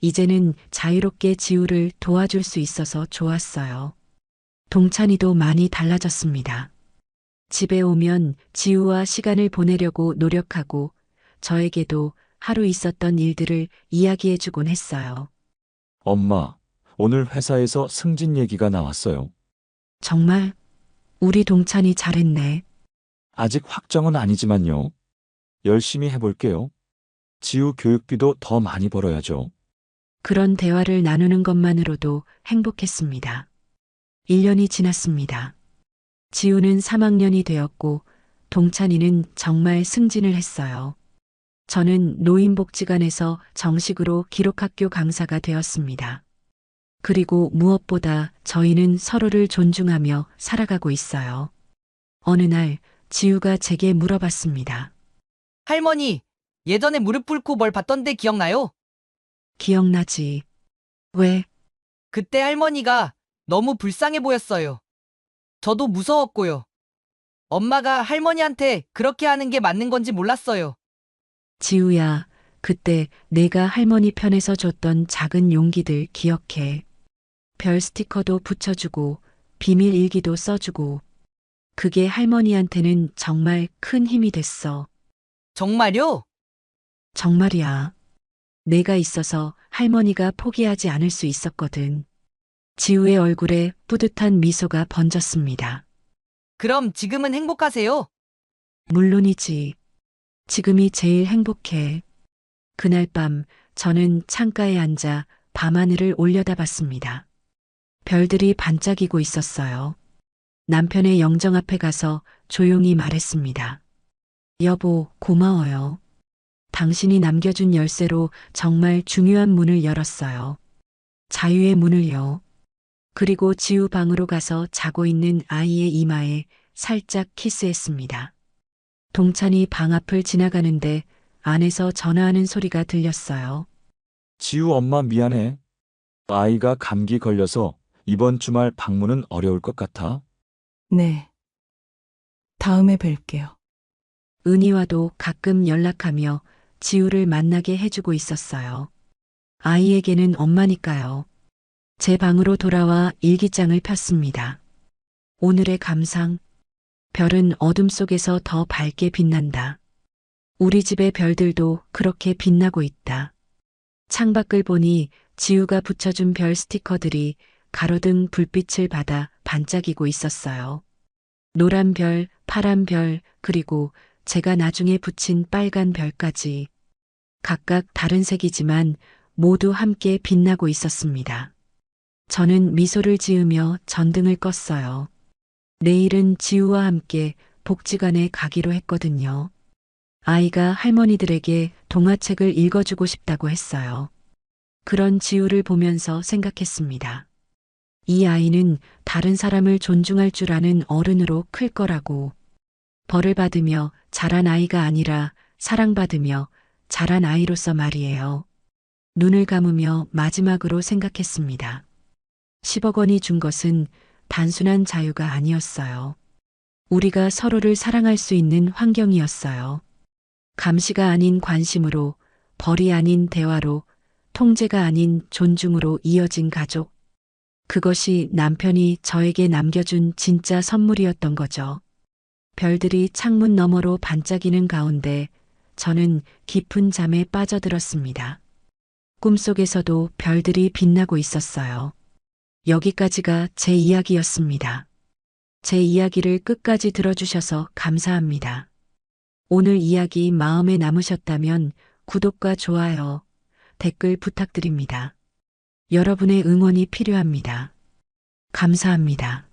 이제는 자유롭게 지우를 도와줄 수 있어서 좋았어요. 동찬이도 많이 달라졌습니다. 집에 오면 지우와 시간을 보내려고 노력하고 저에게도 하루 있었던 일들을 이야기해주곤 했어요. 엄마, 오늘 회사에서 승진 얘기가 나왔어요. 정말 우리 동찬이 잘했네. 아직 확정은 아니지만요. 열심히 해볼게요. 지우 교육비도 더 많이 벌어야죠. 그런 대화를 나누는 것만으로도 행복했습니다. 1년이 지났습니다. 지우는 3학년이 되었고 동찬이는 정말 승진을 했어요. 저는 노인복지관에서 정식으로 기록학교 강사가 되었습니다. 그리고 무엇보다 저희는 서로를 존중하며 살아가고 있어요. 어느 날 지우가 제게 물어봤습니다. 할머니, 예전에 무릎 꿇고 뭘 받던데 기억나요? 기억나지. 왜? 그때 할머니가 너무 불쌍해 보였어요. 저도 무서웠고요. 엄마가 할머니한테 그렇게 하는 게 맞는 건지 몰랐어요. 지우야, 그때 내가 할머니 편에서 줬던 작은 용기들 기억해. 별 스티커도 붙여주고 비밀 일기도 써주고. 그게 할머니한테는 정말 큰 힘이 됐어. 정말요? 정말이야. 내가 있어서 할머니가 포기하지 않을 수 있었거든. 지우의 얼굴에 뿌듯한 미소가 번졌습니다. 그럼 지금은 행복하세요? 물론이지. 지금이 제일 행복해. 그날 밤 저는 창가에 앉아 밤하늘을 올려다봤습니다. 별들이 반짝이고 있었어요. 남편의 영정 앞에 가서 조용히 말했습니다. 여보, 고마워요. 당신이 남겨준 열쇠로 정말 중요한 문을 열었어요. 자유의 문을요. 그리고 지우 방으로 가서 자고 있는 아이의 이마에 살짝 키스했습니다. 동찬이 방 앞을 지나가는데 안에서 전화하는 소리가 들렸어요. 지우 엄마 미안해. 아이가 감기 걸려서 이번 주말 방문은 어려울 것 같아. 네. 다음에 뵐게요. 은희와도 가끔 연락하며 지우를 만나게 해주고 있었어요. 아이에게는 엄마니까요. 제 방으로 돌아와 일기장을 폈습니다. 오늘의 감상. 별은 어둠 속에서 더 밝게 빛난다. 우리 집의 별들도 그렇게 빛나고 있다. 창밖을 보니 지우가 붙여준 별 스티커들이 가로등 불빛을 받아 반짝이고 있었어요. 노란 별, 파란 별, 그리고 제가 나중에 붙인 빨간 별까지. 각각 다른 색이지만 모두 함께 빛나고 있었습니다. 저는 미소를 지으며 전등을 껐어요. 내일은 지우와 함께 복지관에 가기로 했거든요. 아이가 할머니들에게 동화책을 읽어주고 싶다고 했어요. 그런 지우를 보면서 생각했습니다. 이 아이는 다른 사람을 존중할 줄 아는 어른으로 클 거라고. 벌을 받으며 자란 아이가 아니라 사랑받으며 자란 아이로서 말이에요. 눈을 감으며 마지막으로 생각했습니다. 10억 원이 준 것은 단순한 자유가 아니었어요. 우리가 서로를 사랑할 수 있는 환경이었어요. 감시가 아닌 관심으로, 벌이 아닌 대화로, 통제가 아닌 존중으로 이어진 가족. 그것이 남편이 저에게 남겨준 진짜 선물이었던 거죠. 별들이 창문 너머로 반짝이는 가운데 저는 깊은 잠에 빠져들었습니다. 꿈속에서도 별들이 빛나고 있었어요. 여기까지가 제 이야기였습니다. 제 이야기를 끝까지 들어주셔서 감사합니다. 오늘 이야기 마음에 남으셨다면 구독과 좋아요, 댓글 부탁드립니다. 여러분의 응원이 필요합니다. 감사합니다.